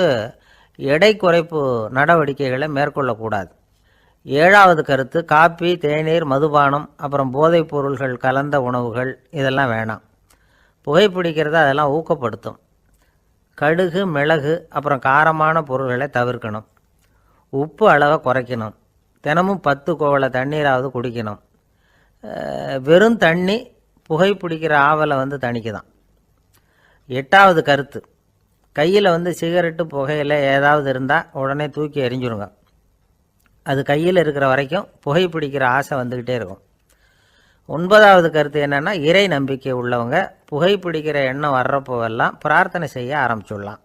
எடை குறைப்பு நடவடிக்கைகளை மேற்கொள்ளக்கூடாது. 7வது கருத்து, காப்பி, தேநீர், மதுபானம், அப்புறம் போதைப் பொருள்கள் கலந்த உணவுகள் இதெல்லாம் வேணாம். புகைப்பிடிக்கிறத அதெல்லாம் ஊக்கப்படுத்தும். கடுகு, மிளகு, அப்புறம் காரமான பொருள்களை தவிர்க்கணும். உப்பு அளவை குறைக்கணும். தினமும் 10 குவளை தண்ணீராவது குடிக்கணும். வெறும் தண்ணி புகைப்பிடிக்கிற ஆவலை தணிக்குதான். 8வது கருத்து, கையில் சிகரெட்டு, புகையில் ஏதாவது இருந்தால் உடனே தூக்கி எறிஞ்சிருங்க. அது கையில் இருக்கிற வரைக்கும் புகைப்பிடிக்கிற ஆசை வந்துக்கிட்டே இருக்கும். 9வது கருத்து என்னென்னா, இறை நம்பிக்கை உள்ளவங்க புகைப்பிடிக்கிற எண்ணம் வர்றப்போவெல்லாம் பிரார்த்தனை செய்ய ஆரம்பிச்சுடலாம்.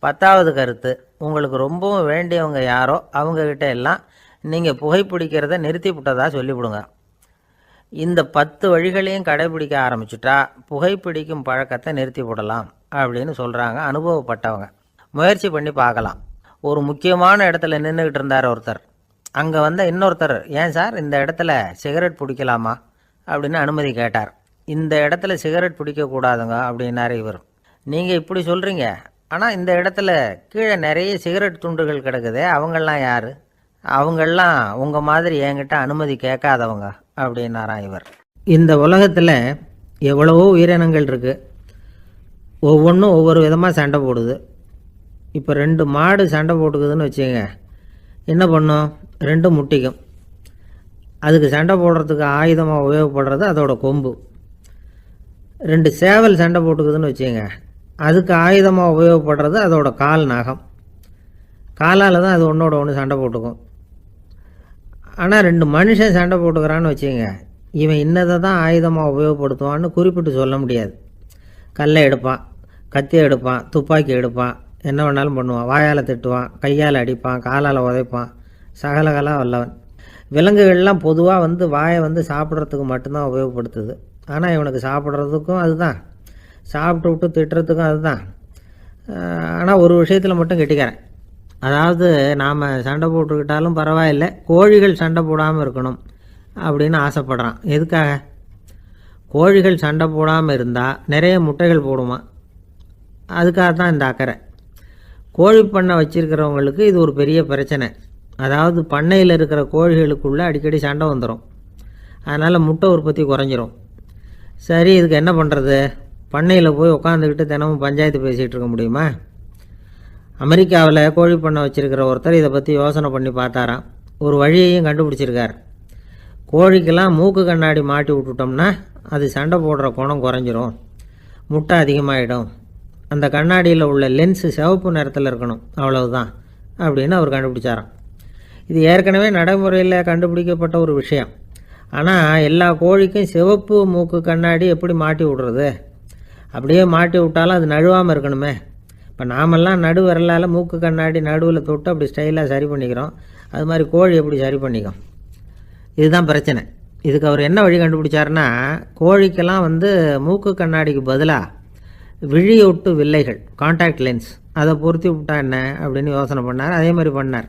10வது கருத்து, உங்களுக்கு ரொம்பவும் வேண்டியவங்க யாரோ அவங்கக்கிட்ட எல்லாம் நீங்கள் புகைப்பிடிக்கிறத நிறுத்தி விட்டதா சொல்லிவிடுங்க. இந்த 10 வழிகளையும் கடைபிடிக்க ஆரம்பிச்சுட்டா புகைப்பிடிக்கும் பழக்கத்தை நிறுத்தி விடலாம் அப்படின்னு சொல்கிறாங்க அனுபவப்பட்டவங்க. முயற்சி பண்ணி பார்க்கலாம். ஒரு முக்கியமான இடத்துல நின்றுக்கிட்டு இருந்தார் ஒருத்தர். அங்கே இன்னொருத்தர், ஏன் சார் இந்த இடத்துல சிகரெட் பிடிக்கலாமா அப்படின்னு அனுமதி கேட்டார். இந்த இடத்துல சிகரெட் பிடிக்கக்கூடாதுங்க அப்படின்னாரு இவர். நீங்கள் இப்படி சொல்கிறீங்க, ஆனால் இந்த இடத்துல கீழே நிறைய சிகரெட் துண்டுகள் கிடக்குதே, அவங்கெல்லாம் யார்? அவங்கெல்லாம் உங்கள் மாதிரி என்கிட்ட அனுமதி கேட்காதவங்க அப்படின்னாராம் இவர். இந்த உலகத்தில் எவ்வளவோ உயிரினங்கள் இருக்குது. ஒவ்வொன்றும் ஒவ்வொரு விதமாக சண்டை போடுது. இப்போ 2 மாடு சண்டை போட்டுக்குதுன்னு வச்சுங்க, என்ன பண்ணும்? 2 முட்டிக்கும். அதுக்கு சண்டை போடுறதுக்கு ஆயுதமாக உபயோகப்படுறது அதோட கொம்பு. 2 சேவல் சண்டை போட்டுக்குதுன்னு வச்சுங்க, அதுக்கு ஆயுதமாக உபயோகப்படுறது அதோட கால், நகம். காலால் தான் அது ஒன்றோட ஒன்று சண்டை போட்டுக்கும். ஆனால் 2 மனுஷன் சண்டை போட்டுக்கிறான்னு வச்சுங்க, இவன் இன்னதை தான் ஆயுதமாக உபயோகப்படுத்துவான்னு குறிப்பிட்டு சொல்ல முடியாது. கல்லை எடுப்பான், கத்தி எடுப்பான், துப்பாக்கி எடுப்பான், என்ன வேணாலும் பண்ணுவான். வாயால் திட்டுவான், கையால் அடிப்பான், காலால் உதைப்பான், சகலகலா வல்லவன். விலங்குகள்லாம் பொதுவாக வாயை சாப்பிட்றதுக்கு மட்டும்தான் உபயோகப்படுத்துது. ஆனால் இவனுக்கு சாப்பிட்றதுக்கும் அதுதான், சாப்பிட்டு விட்டு திட்டுறதுக்கும் அதுதான். ஆனால் ஒரு விஷயத்தில் மட்டும் கெட்டிக்கிறேன். அதாவது நாம் சண்டை போட்டுக்கிட்டாலும் பரவாயில்லை, கோழிகள் சண்டை போடாமல் இருக்கணும் அப்படின்னு ஆசைப்படுறான். எதுக்காக? கோழிகள் சண்டை போடாமல் இருந்தால் நிறைய முட்டைகள் போடுமா, அதுக்காக தான் இந்த அக்கறை. கோழி பண்ணை வச்சுருக்கிறவங்களுக்கு இது ஒரு பெரிய பிரச்சனை. அதாவது பண்ணையில் இருக்கிற கோழிகளுக்குள்ளே அடிக்கடி சண்டை வந்துடும். அதனால் முட்டை உற்பத்தி குறைஞ்சிரும். சரி, இதுக்கு என்ன பண்ணுறது? பண்ணையில் போய் உட்காந்துக்கிட்டு தினமும் பஞ்சாயத்து பேசிகிட்டு இருக்க முடியுமா? அமெரிக்காவில் கோழி பண்ணை வச்சுருக்கிற ஒருத்தர் இதை பற்றி யோசனை பண்ணி பார்த்தாராம். ஒரு வழியையும் கண்டுபிடிச்சிருக்கார். கோழிக்கெல்லாம் மூக்கு கண்ணாடி மாட்டி விட்டுட்டோம்னா அது சண்டை போடுற குணம் குறைஞ்சிரும், முட்டை அதிகமாகிடும். அந்த கண்ணாடியில் உள்ள லென்ஸு சிவப்பு நிறத்தில் இருக்கணும், அவ்வளவுதான் அப்படின்னு அவர் கண்டுபிடிச்சாராம். இது ஏற்கனவே நடைமுறையில் கண்டுபிடிக்கப்பட்ட ஒரு விஷயம். ஆனால் எல்லா கோழிக்கும் சிவப்பு மூக்கு கண்ணாடி எப்படி மாட்டி விடுறது? அப்படியே மாட்டி விட்டாலும் அது நழுவாமல் இருக்கணுமே. இப்போ நாமெல்லாம் நடு விரலால் மூக்கு கண்ணாடி நடுவில் தொட்டு அப்படி ஸ்டைலாக சரி பண்ணிக்கிறோம். அது மாதிரி கோழி எப்படி சரி பண்ணிக்கும்? இதுதான் பிரச்சனை. இதுக்கு அவர் என்ன வழி கண்டுபிடிச்சாருன்னா, கோழிக்கெல்லாம் மூக்கு கண்ணாடிக்கு பதிலாக விழியொட்டு வில்லைகள், கான்டாக்ட் லென்ஸ், அதை பொருத்தி விட்டா என்ன அப்படின்னு யோசனை பண்ணார். அதே மாதிரி பண்ணார்.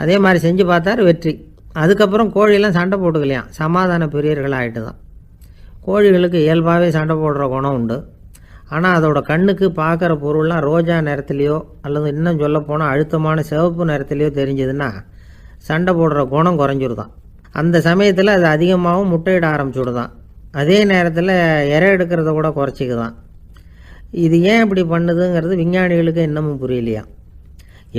அதே மாதிரி செஞ்சு பார்த்தார், வெற்றி. அதுக்கப்புறம் கோழியெல்லாம் சண்டை போட்டுக்கலையாம், சமாதான பிரியர்கள் ஆகிட்டு தான். கோழிகளுக்கு இயல்பாகவே சண்டை போடுற குணம் உண்டு. ஆனால் அதோட கண்ணுக்கு பார்க்குற பொருள்லாம் ரோஜா நிறத்துலையோ அல்லது இன்னும் சொல்லப்போனால் அழுத்தமான சிவப்பு நிறத்துலையோ தெரிஞ்சதுன்னா சண்டை போடுற குணம் குறைஞ்சிருதான். அந்த சமயத்தில் அது அதிகமாகவும் முட்டையிட ஆரம்பிச்சுடுதான். அதே நேரத்தில் இறை எடுக்கிறத கூட குறைச்சிக்குதான். இது ஏன் இப்படி பண்ணுதுங்கிறது விஞ்ஞானிகளுக்கு இன்னமும் புரியலையா.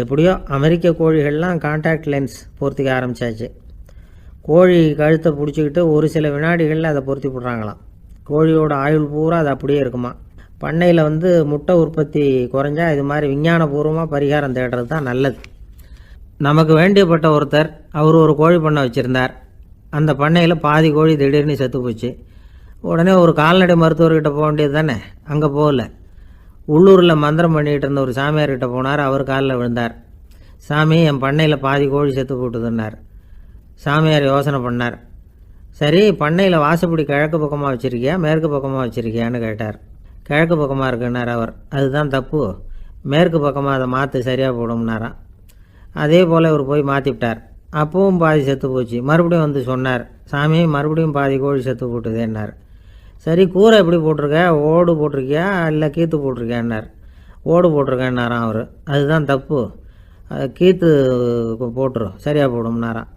எப்படியோ அமெரிக்க கோழிகள்லாம் கான்டாக்ட் லென்ஸ் பொருத்திக்க ஆரம்பித்தாச்சு. கோழி கழுத்தை பிடிச்சிக்கிட்டு ஒரு சில வினாடிகளில் அதை பொருத்தி விட்றாங்களாம். கோழியோட ஆயுள் பூரா அது அப்படியே இருக்குமா. பண்ணையில் முட்டை உற்பத்தி குறைஞ்சா இது மாதிரி விஞ்ஞானபூர்வமாக பரிகாரம் தேடுறது தான் நல்லது. நமக்கு வேண்டியப்பட்ட ஒருத்தர், அவர் ஒரு கோழி பண்ணை வச்சுருந்தார். அந்த பண்ணையில் பாதி கோழி திடீர்னு செத்து போச்சு. உடனே ஒரு கால்நடை மருத்துவர்கிட்ட போக வேண்டியது தானே, அங்கே போகல. உள்ளூரில் மந்திரம் பண்ணிகிட்டு இருந்த ஒரு சாமியார்கிட்ட போனார். அவர் காலில் விழுந்தார். சாமி, என் பண்ணையில் பாதி கோழி செத்து போட்டுதுன்னார். சாமியார் யோசனை பண்ணார். சரி, பண்ணையில் வாசப்படி கிழக்கு பக்கமாக வச்சுருக்கியா மேற்கு பக்கமாக வச்சுருக்கியான்னு கேட்டார். கிழக்கு பக்கமாக இருக்குன்னார் அவர். அதுதான் தப்பு, மேற்கு பக்கமாக அதை மாற்று சரியாக போடும்னாராம். அதே போல் இவர் போய் மாற்றிவிட்டார். அப்பவும் பாதி செத்து போச்சு. மறுபடியும் வந்து சொன்னார், சாமி மறுபடியும் பாதி கோழி செத்து போட்டுதேன்னார். சரி, கூரை எப்படி போட்டிருக்க, ஓடு போட்டிருக்கியா இல்லை கீத்து போட்டிருக்கியான்னார். ஓடு போட்டிருக்கேன்னாராம் அவர். அதுதான் தப்பு, கீத்து போட்டுரும் சரியாக போடும்னாராம்.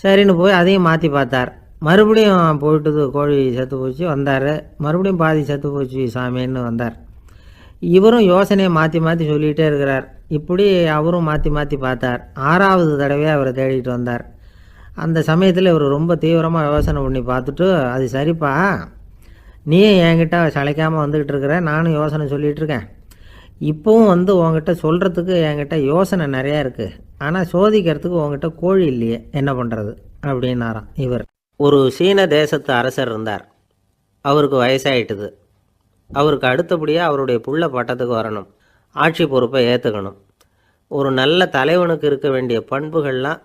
சரின்னு போய் அதையும் மாற்றி பார்த்தார். மறுபடியும் போயிட்டுது, கோழி செத்து போச்சு. வந்தார், மறுபடியும் பாதி செத்து போச்சு சாமின்னு வந்தார். இவரும் யோசனையை மாற்றி மாற்றி சொல்லிகிட்டே இருக்கிறார். இப்படி அவரும் மாற்றி மாற்றி பார்த்தார். 6வது தடவையாக அவரை தேடிட்டு வந்தார். அந்த சமயத்தில் இவர் ரொம்ப தீவிரமாக யோசனை பண்ணி பார்த்துட்டு, அது சரிப்பா, நீயும் என்கிட்ட சளைக்காமல் வந்துக்கிட்டு இருக்கிற, நானும் யோசனை சொல்லிகிட்ருக்கேன். இப்போவும் வந்து உங்ககிட்ட சொல்கிறதுக்கு என்கிட்ட யோசனை நிறையா இருக்குது, ஆனால் சோதிக்கிறதுக்கு உங்ககிட்ட கோழி இல்லையே, என்ன பண்ணுறது அப்படின்னாராம் இவர். ஒரு சீன தேசத்து அரசர் இருந்தார். அவருக்கு வயசாயிட்டுது. அவருக்கு அடுத்தபடியாக அவருடைய புள்ள பட்டத்துக்கு வரணும், ஆட்சி பொறுப்பை ஏற்றுக்கணும். ஒரு நல்ல தலைவனுக்கு இருக்க வேண்டிய பண்புகள்லாம்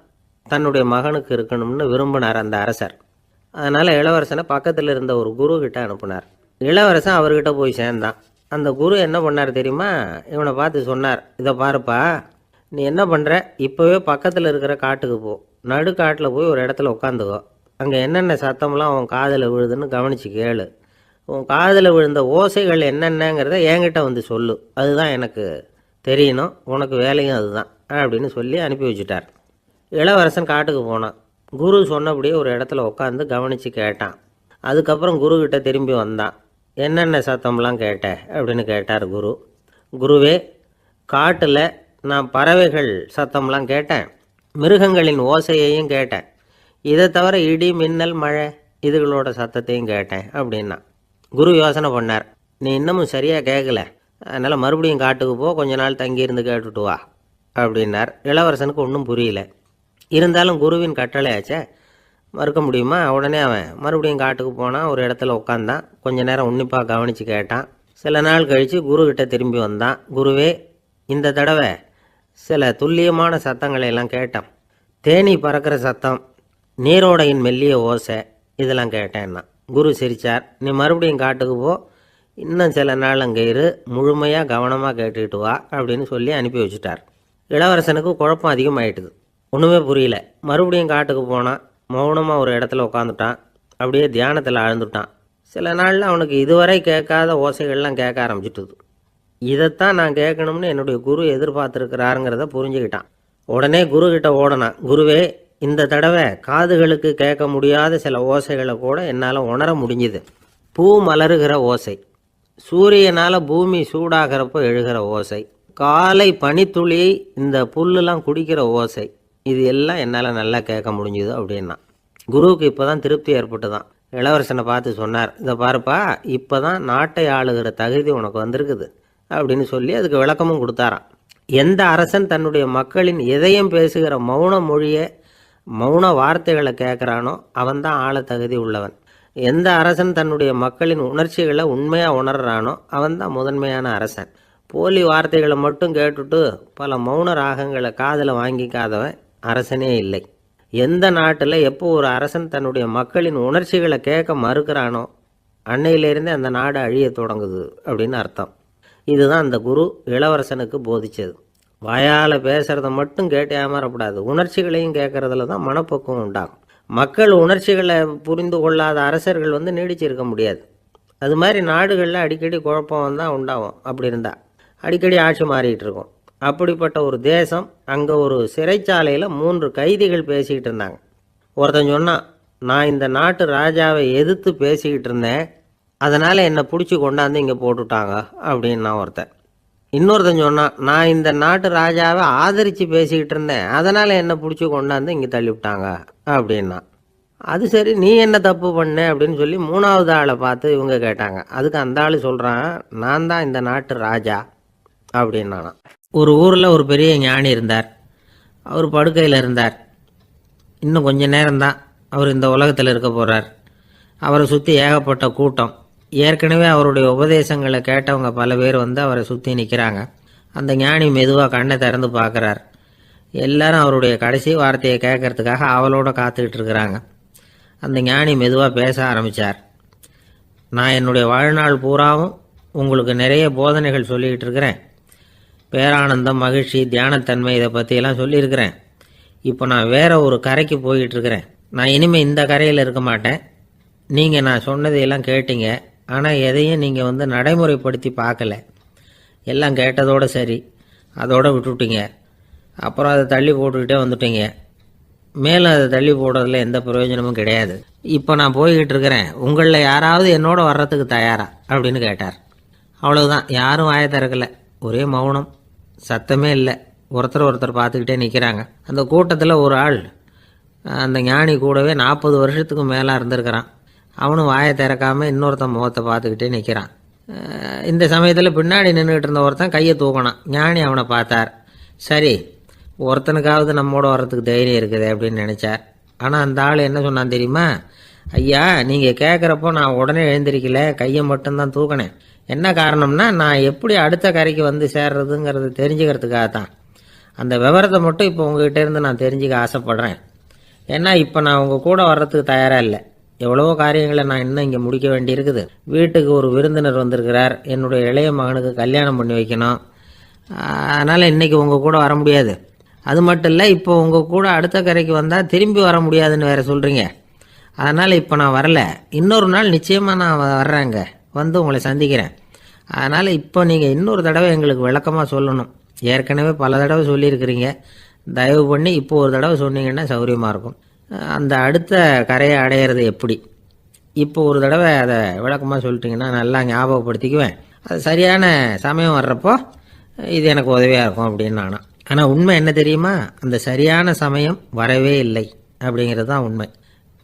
தன்னுடைய மகனுக்கு இருக்கணும்னு விரும்பினார் அந்த அரசர். அதனால் இளவரசனை பக்கத்தில் இருந்த ஒரு குரு கிட்ட அனுப்புனார். இளவரசன் அவர்கிட்ட போய் சேர்ந்தான். அந்த குரு என்ன பண்ணார் தெரியுமா, இவனை பார்த்து சொன்னார், இதை பாருப்பா, நீ என்ன பண்ணுற, இப்போவே பக்கத்தில் இருக்கிற காட்டுக்கு போ, நடுக்காட்டில் போய் ஒரு இடத்துல உட்காந்துக்கோ. அங்கே என்னென்ன சத்தம்லாம் உன் காதில் விழுதுன்னு கவனித்து கேளு. உன் காதில் விழுந்த ஓசைகள் என்னென்னங்கிறத என்கிட்ட வந்து சொல்லு, அதுதான் எனக்கு தெரியணும், உனக்கு வேலையும் அதுதான் அப்படின்னு சொல்லி அனுப்பி வச்சுட்டார். இளவரசன் காட்டுக்கு போனான். குரு சொன்னபடியே ஒரு இடத்துல உட்காந்து கவனித்து கேட்டான். அதுக்கப்புறம் குருக்கிட்ட திரும்பி வந்தான். என்னென்ன சத்தம்லாம் கேட்ட அப்படின்னு கேட்டார் குரு. குருவே, காட்டில் நான் பறவைகள் சத்தம்லாம் கேட்டேன், மிருகங்களின் ஓசையையும் கேட்டேன், இதை தவிர இடி மின்னல் மழை இதுகளோட சத்தத்தையும் கேட்டேன் அப்படின்னா. குரு யோசனை பண்ணார், நீ இன்னமும் சரியாக கேட்கல, அதனால் மறுபடியும் காட்டுக்கு போ, கொஞ்ச நாள் தங்கியிருந்து கேட்டுட்டு வா அப்படின்னார். இளவரசனுக்கு ஒன்றும் புரியல. இருந்தாலும் குருவின் கட்டளையாச்சே, மறுக்க முடியுமா? உடனே அவன் மறுபடியும் காட்டுக்கு போனான். ஒரு இடத்துல உட்காந்தான். கொஞ்ச நேரம் உன்னிப்பாக கவனித்து கேட்டான். சில நாள் கழித்து குருக்கிட்ட திரும்பி வந்தான். குருவே, இந்த தடவை சில துல்லியமான சத்தங்களை எல்லாம் கேட்டான். தேனி பறக்கிற சத்தம், நீரோடையின் மெல்லிய ஓசை, இதெல்லாம் கேட்டேன்னா. குரு சிரித்தார். நீ மறுபடியும் காட்டுக்கு போ, இன்னும் சில நாள் அங்கே இரு, முழுமையாக கவனமாக கேட்டுக்கிட்டு வா அப்படின்னு சொல்லி அனுப்பி வச்சுட்டார். இளவரசனுக்கு குழப்பம் அதிகமாயிட்டுது. ஒன்றுமே புரியல. மறுபடியும் காட்டுக்கு போனான். மௌனமாக ஒரு இடத்துல உட்காந்துட்டான். அப்படியே தியானத்தில் ஆழ்ந்துட்டான். சில நாளில் அவனுக்கு இதுவரை கேட்காத ஓசைகள்லாம் கேட்க ஆரம்பிச்சிட்டுது. இதைத்தான் நான் கேட்கணும்னு என்னுடைய குரு எதிர்பார்த்துருக்கிறாருங்கிறத புரிஞ்சுக்கிட்டான். உடனே குருக்கிட்ட ஓடனான். குருவே, இந்த தடவை காதுகளுக்கு கேட்க முடியாத சில ஓசைகளை கூட என்னால் உணர முடிஞ்சுது. பூ மலருகிற ஓசை, சூரியனால் பூமி சூடாகிறப்போ எழுகிற ஓசை, காலை பனித்துளி இந்த புல்லுலாம் குடிக்கிற ஓசை, இது எல்லாம் என்னால் நல்லா கேட்க முடிஞ்சுது அப்படின்னா. குருவுக்கு இப்போ தான் திருப்தி ஏற்பட்டு தான். இளவரசனை பார்த்து சொன்னார், இதை பாருப்பா, இப்போ தான் நாட்டை ஆளுகிற தகுதி உனக்கு வந்திருக்குது அப்படின்னு சொல்லி அதுக்கு விளக்கமும் கொடுத்தாராம். எந்த அரசன் தன்னுடைய மக்களின் இதயம் பேசுகிற மௌன மொழியை, மௌன வார்த்தைகளை கேட்குறானோ அவன்தான் ஆள தகுதி உள்ளவன். எந்த அரசன் தன்னுடைய மக்களின் உணர்ச்சிகளை உண்மையாக உணர்றானோ அவன்தான் முதன்மையான அரசன். போலி வார்த்தைகளை மட்டும் கேட்டுட்டு பல மௌன ராகங்களை காதில் வாங்கிக்காதவன் அரசனே இல்லை. எந்த நாட்டில் எப்போ ஒரு அரசன் தன்னுடைய மக்களின் உணர்ச்சிகளை கேட்க மறுக்கிறானோ அன்னையிலேருந்தே அந்த நாடு அழிய தொடங்குது அப்படின்னு அர்த்தம். இதுதான் அந்த குரு இளவரசனுக்கு போதிச்சது. வாயால் பேசுகிறத மட்டும் கேட்டு ஏமாறக்கூடாது, உணர்ச்சிகளையும் கேட்குறதுல தான் மனப்பக்குவம் உண்டாகும். மக்கள் உணர்ச்சிகளை புரிந்து கொள்ளாத அரசர்கள் நீடிச்சிருக்க முடியாது. அது மாதிரி நாடுகளில் அடிக்கடி குழப்பம் வந்தால் உண்டாகும். அப்படி இருந்தால் அடிக்கடி ஆட்சி மாறிக்கிட்டு இருக்கும். அப்படிப்பட்ட ஒரு தேசம், அங்கே ஒரு சிறைச்சாலையில் 3 கைதிகள் பேசிக்கிட்டு இருந்தாங்க. ஒருத்தன் சொன்னான், நான் இந்த நாட்டு ராஜாவை எதிர்த்து பேசிக்கிட்டு இருந்தேன், அதனால் என்னை பிடிச்சி கொண்டாந்து இங்கே போட்டுட்டாங்க அப்படின்னா ஒருத்தன். இன்னொருத்தன் சொன்னான், நான் இந்த நாட்டு ராஜாவை ஆதரித்து பேசிக்கிட்டு இருந்தேன், அதனால் என்னை பிடிச்சி கொண்டாந்து இங்கே தள்ளிவிட்டாங்க அப்படின்னா. அது சரி, நீ என்ன தப்பு பண்ண அப்படின்னு சொல்லி 3வது ஆளை பார்த்து இவங்க கேட்டாங்க. அதுக்கு அந்த ஆள் சொல்கிறான், நான் தான் இந்த நாட்டு ராஜா அப்படின்னானா. ஒரு ஊரில் ஒரு பெரிய ஞானி இருந்தார். அவர் படுக்கையில் இருந்தார். இன்னும் கொஞ்சம் நேரம்தான், அவர் இந்த உலகத்தில் இருக்க போகிறார். அவரை சுற்றி ஏகப்பட்ட கூட்டம். ஏற்கனவே அவருடைய உபதேசங்களை கேட்டவங்க பல பேர் வந்து அவரை சுற்றி நிற்கிறாங்க. அந்த ஞானி மெதுவாக கண்ணை திறந்து பார்க்குறார். எல்லாரும் அவருடைய கடைசி வார்த்தையை கேட்கறதுக்காக அவளோட காத்துக்கிட்டு இருக்கிறாங்க. அந்த ஞானி மெதுவாக பேச ஆரம்பித்தார். நான் என்னுடைய வாழ்நாள் பூராவும் உங்களுக்கு நிறைய போதனைகள் சொல்லிக்கிட்டு இருக்கிறேன். பேரானந்தம், மகிழ்ச்சி, தியானத்தன்மை இதை பற்றியெல்லாம் சொல்லியிருக்கிறேன். இப்போ நான் வேற ஒரு கரைக்கு போய்கிட்டு இருக்கிறேன். நான் இனிமேல் இந்த கரையில் இருக்க மாட்டேன். நீங்கள் நான் சொன்னதையெல்லாம் கேட்டீங்க, ஆனால் எதையும் நீங்கள் வந்து நடைமுறைப்படுத்தி பார்க்கல. எல்லாம் கேட்டதோடு சரி, அதோடு விட்டுவிட்டீங்க. அப்புறம் அதை தள்ளி போட்டுக்கிட்டே வந்துட்டீங்க. மேலும் அதை தள்ளி போடுறதுல எந்த பிரயோஜனமும் கிடையாது. இப்போ நான் போய்கிட்டு இருக்கிறேன். உங்களில் யாராவது என்னோட வர்றதுக்கு தயாரா அப்படின்னு கேட்டார். அவ்வளவுதான். யாரும் வாயை திறக்கலை. ஒரே மௌனம், சத்தமே இல்லை. ஒருத்தர் பார்த்துக்கிட்டே நிற்கிறாங்க. அந்த கூட்டத்தில் ஒரு ஆள் அந்த ஞானி கூடவே 40 வருஷத்துக்கு மேலே இருந்திருக்கிறான். அவனும் வாயை திறக்காமல் இன்னொருத்தன் முகத்தை பார்த்துக்கிட்டே நிற்கிறான். இந்த சமயத்தில் பின்னாடி நின்றுக்கிட்டு இருந்த ஒருத்தன் கையை தூக்கினான். ஞானி அவனை பார்த்தார். சரி, ஒருத்தனுக்காவது நம்மோட வர்றதுக்கு தைரியம் இருக்குது அப்படின்னு நினச்சார். ஆனால் அந்த ஆள் என்ன சொன்னான் தெரியுமா? ஐயா, நீங்கள் கேட்குறப்போ நான் உடனே எழுந்திருக்கல, கையை மட்டும்தான் தூக்கினேன். என்ன காரணம்னா, நான் எப்படி அடுத்த கரைக்கு வந்து சேர்றதுங்கிறது தெரிஞ்சுக்கிறதுக்காக தான். அந்த விவரத்தை மட்டும் இப்போ உங்ககிட்ட இருந்து நான் தெரிஞ்சுக்க ஆசைப்பட்றேன். ஏன்னா இப்போ நான் உங்கள் கூட வர்றதுக்கு தயாராக இல்லை. எவ்வளவோ காரியங்களை நான் இன்னும் இங்கே முடிக்க வேண்டியிருக்குது. வீட்டுக்கு ஒரு விருந்தினர் வந்திருக்கிறார். என்னுடைய இளைய மகனுக்கு கல்யாணம் பண்ணி வைக்கணும். அதனால் இன்றைக்கி உங்கள் கூட வர முடியாது. அது மட்டும் இல்லை, இப்போ உங்கள் கூட அடுத்த கரைக்கு வந்தால் திரும்பி வர முடியாதுன்னு வேறு சொல்கிறீங்க. அதனால் இப்போ நான் வரல. இன்னொரு நாள் நிச்சயமாக நான் வர்றேங்க, வந்து உங்களை சந்திக்கிறேன். அதனால் இப்போ நீங்கள் இன்னொரு தடவை எங்களுக்கு விளக்கமாக சொல்லணும். ஏற்கனவே பல தடவை சொல்லியிருக்கிறீங்க. தயவு பண்ணி இப்போ ஒரு தடவை சொன்னீங்கன்னா சௌகரியமாக இருக்கும். அந்த அடுத்த கரையை அடையிறது எப்படி? இப்போ ஒரு தடவை அதை விளக்கமாக சொல்லிட்டிங்கன்னா நல்லா ஞாபகப்படுத்திக்குவேன். அது சரியான சமயம் வர்றப்போ இது எனக்கு உதவியாக இருக்கும் அப்படின்னு நானும். ஆனால் உண்மை என்ன தெரியுமா? அந்த சரியான சமயம் வரவே இல்லை அப்படிங்கிறது தான் உண்மை.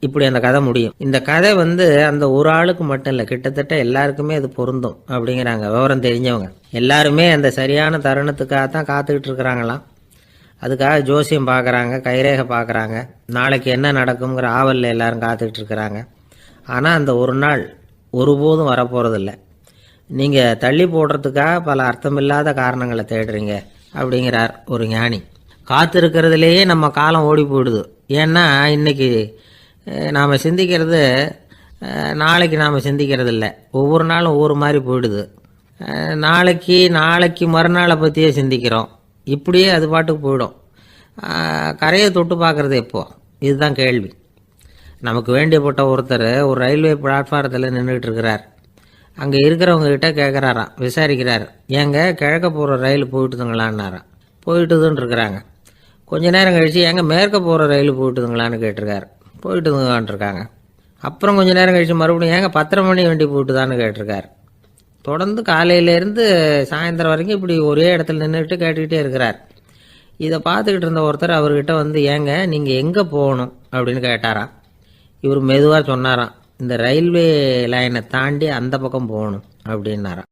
இப்படி அந்த கதை முடியும். இந்த கதை வந்து அந்த ஒரு ஆளுக்கு மட்டும் இல்லை, கிட்டத்தட்ட எல்லாருக்குமே அது பொருந்தும் அப்படிங்கிறாங்க விவரம் தெரிஞ்சவங்க. எல்லாருமே அந்த சரியான தருணத்துக்காக தான் காத்துக்கிட்டு இருக்கிறாங்களாம். அதுக்காக ஜோசியம் பார்க்குறாங்க, கைரேகை பார்க்குறாங்க. நாளைக்கு என்ன நடக்குங்கிற ஆவலில் எல்லாரும் காத்துக்கிட்டு இருக்கிறாங்க. ஆனால் அந்த ஒரு நாள் ஒருபோதும் வரப்போகிறதில்ல. நீங்கள் தள்ளி போடுறதுக்காக பல அர்த்தமில்லாத காரணங்களை தேடுறீங்க அப்படிங்கிறார் ஒரு ஞானி. காத்திருக்கிறதுலேயே நம்ம காலம் ஓடி போயிடுது. ஏன்னா இன்றைக்கி நாம் சிந்திக்கிறது நாளைக்கு நாம் சிந்திக்கிறது இல்லை. ஒவ்வொரு நாளும் ஒவ்வொரு மாதிரி போயிடுது. நாளைக்கு மறுநாளை பற்றியே சிந்திக்கிறோம். இப்படியே அது பாட்டுக்கு போயிடும். கரையை தொட்டு பார்க்குறது எப்போ? இதுதான் கேள்வி. நமக்கு வேண்டியப்பட்ட ஒருத்தர் ஒரு ரயில்வே பிளாட்ஃபாரத்தில் நின்றுட்டு இருக்கிறார். அங்கே இருக்கிறவங்ககிட்ட கேட்குறாராம், விசாரிக்கிறார். ஏங்க கிழக்க போகிற ரயில் போயிட்டுதுங்களான்னாராம். போயிட்டுதுன்னு இருக்கிறாங்க. கொஞ்ச நேரம் கழித்து ஏங்க மேற்க போகிற ரயில் போயிட்டுதுங்களான்னு கேட்டிருக்காரு. போயிட்டுதுங்களான் இருக்காங்க. அப்புறம் கொஞ்ச நேரம் கழித்து மறுபடியும் ஏங்க 10:30 மணி வண்டி போயிட்டுதான்னு கேட்டிருக்காரு. தொடர்ந்து காலையிலேருந்து சாயந்தரம் வரைக்கும் இப்படி ஒரே இடத்துல நின்றுட்டு கேட்டுக்கிட்டே இருக்கிறார். இதை பார்த்துக்கிட்டு இருந்த ஒருத்தர் அவர்கிட்ட வந்து, ஏங்க நீங்கள் எங்கே போகணும் அப்படின்னு கேட்டாராம். இவர் மெதுவாக சொன்னாராம், இந்த ரயில்வே லைனை தாண்டி அந்த பக்கம் போகணும் அப்படின்னாராம்.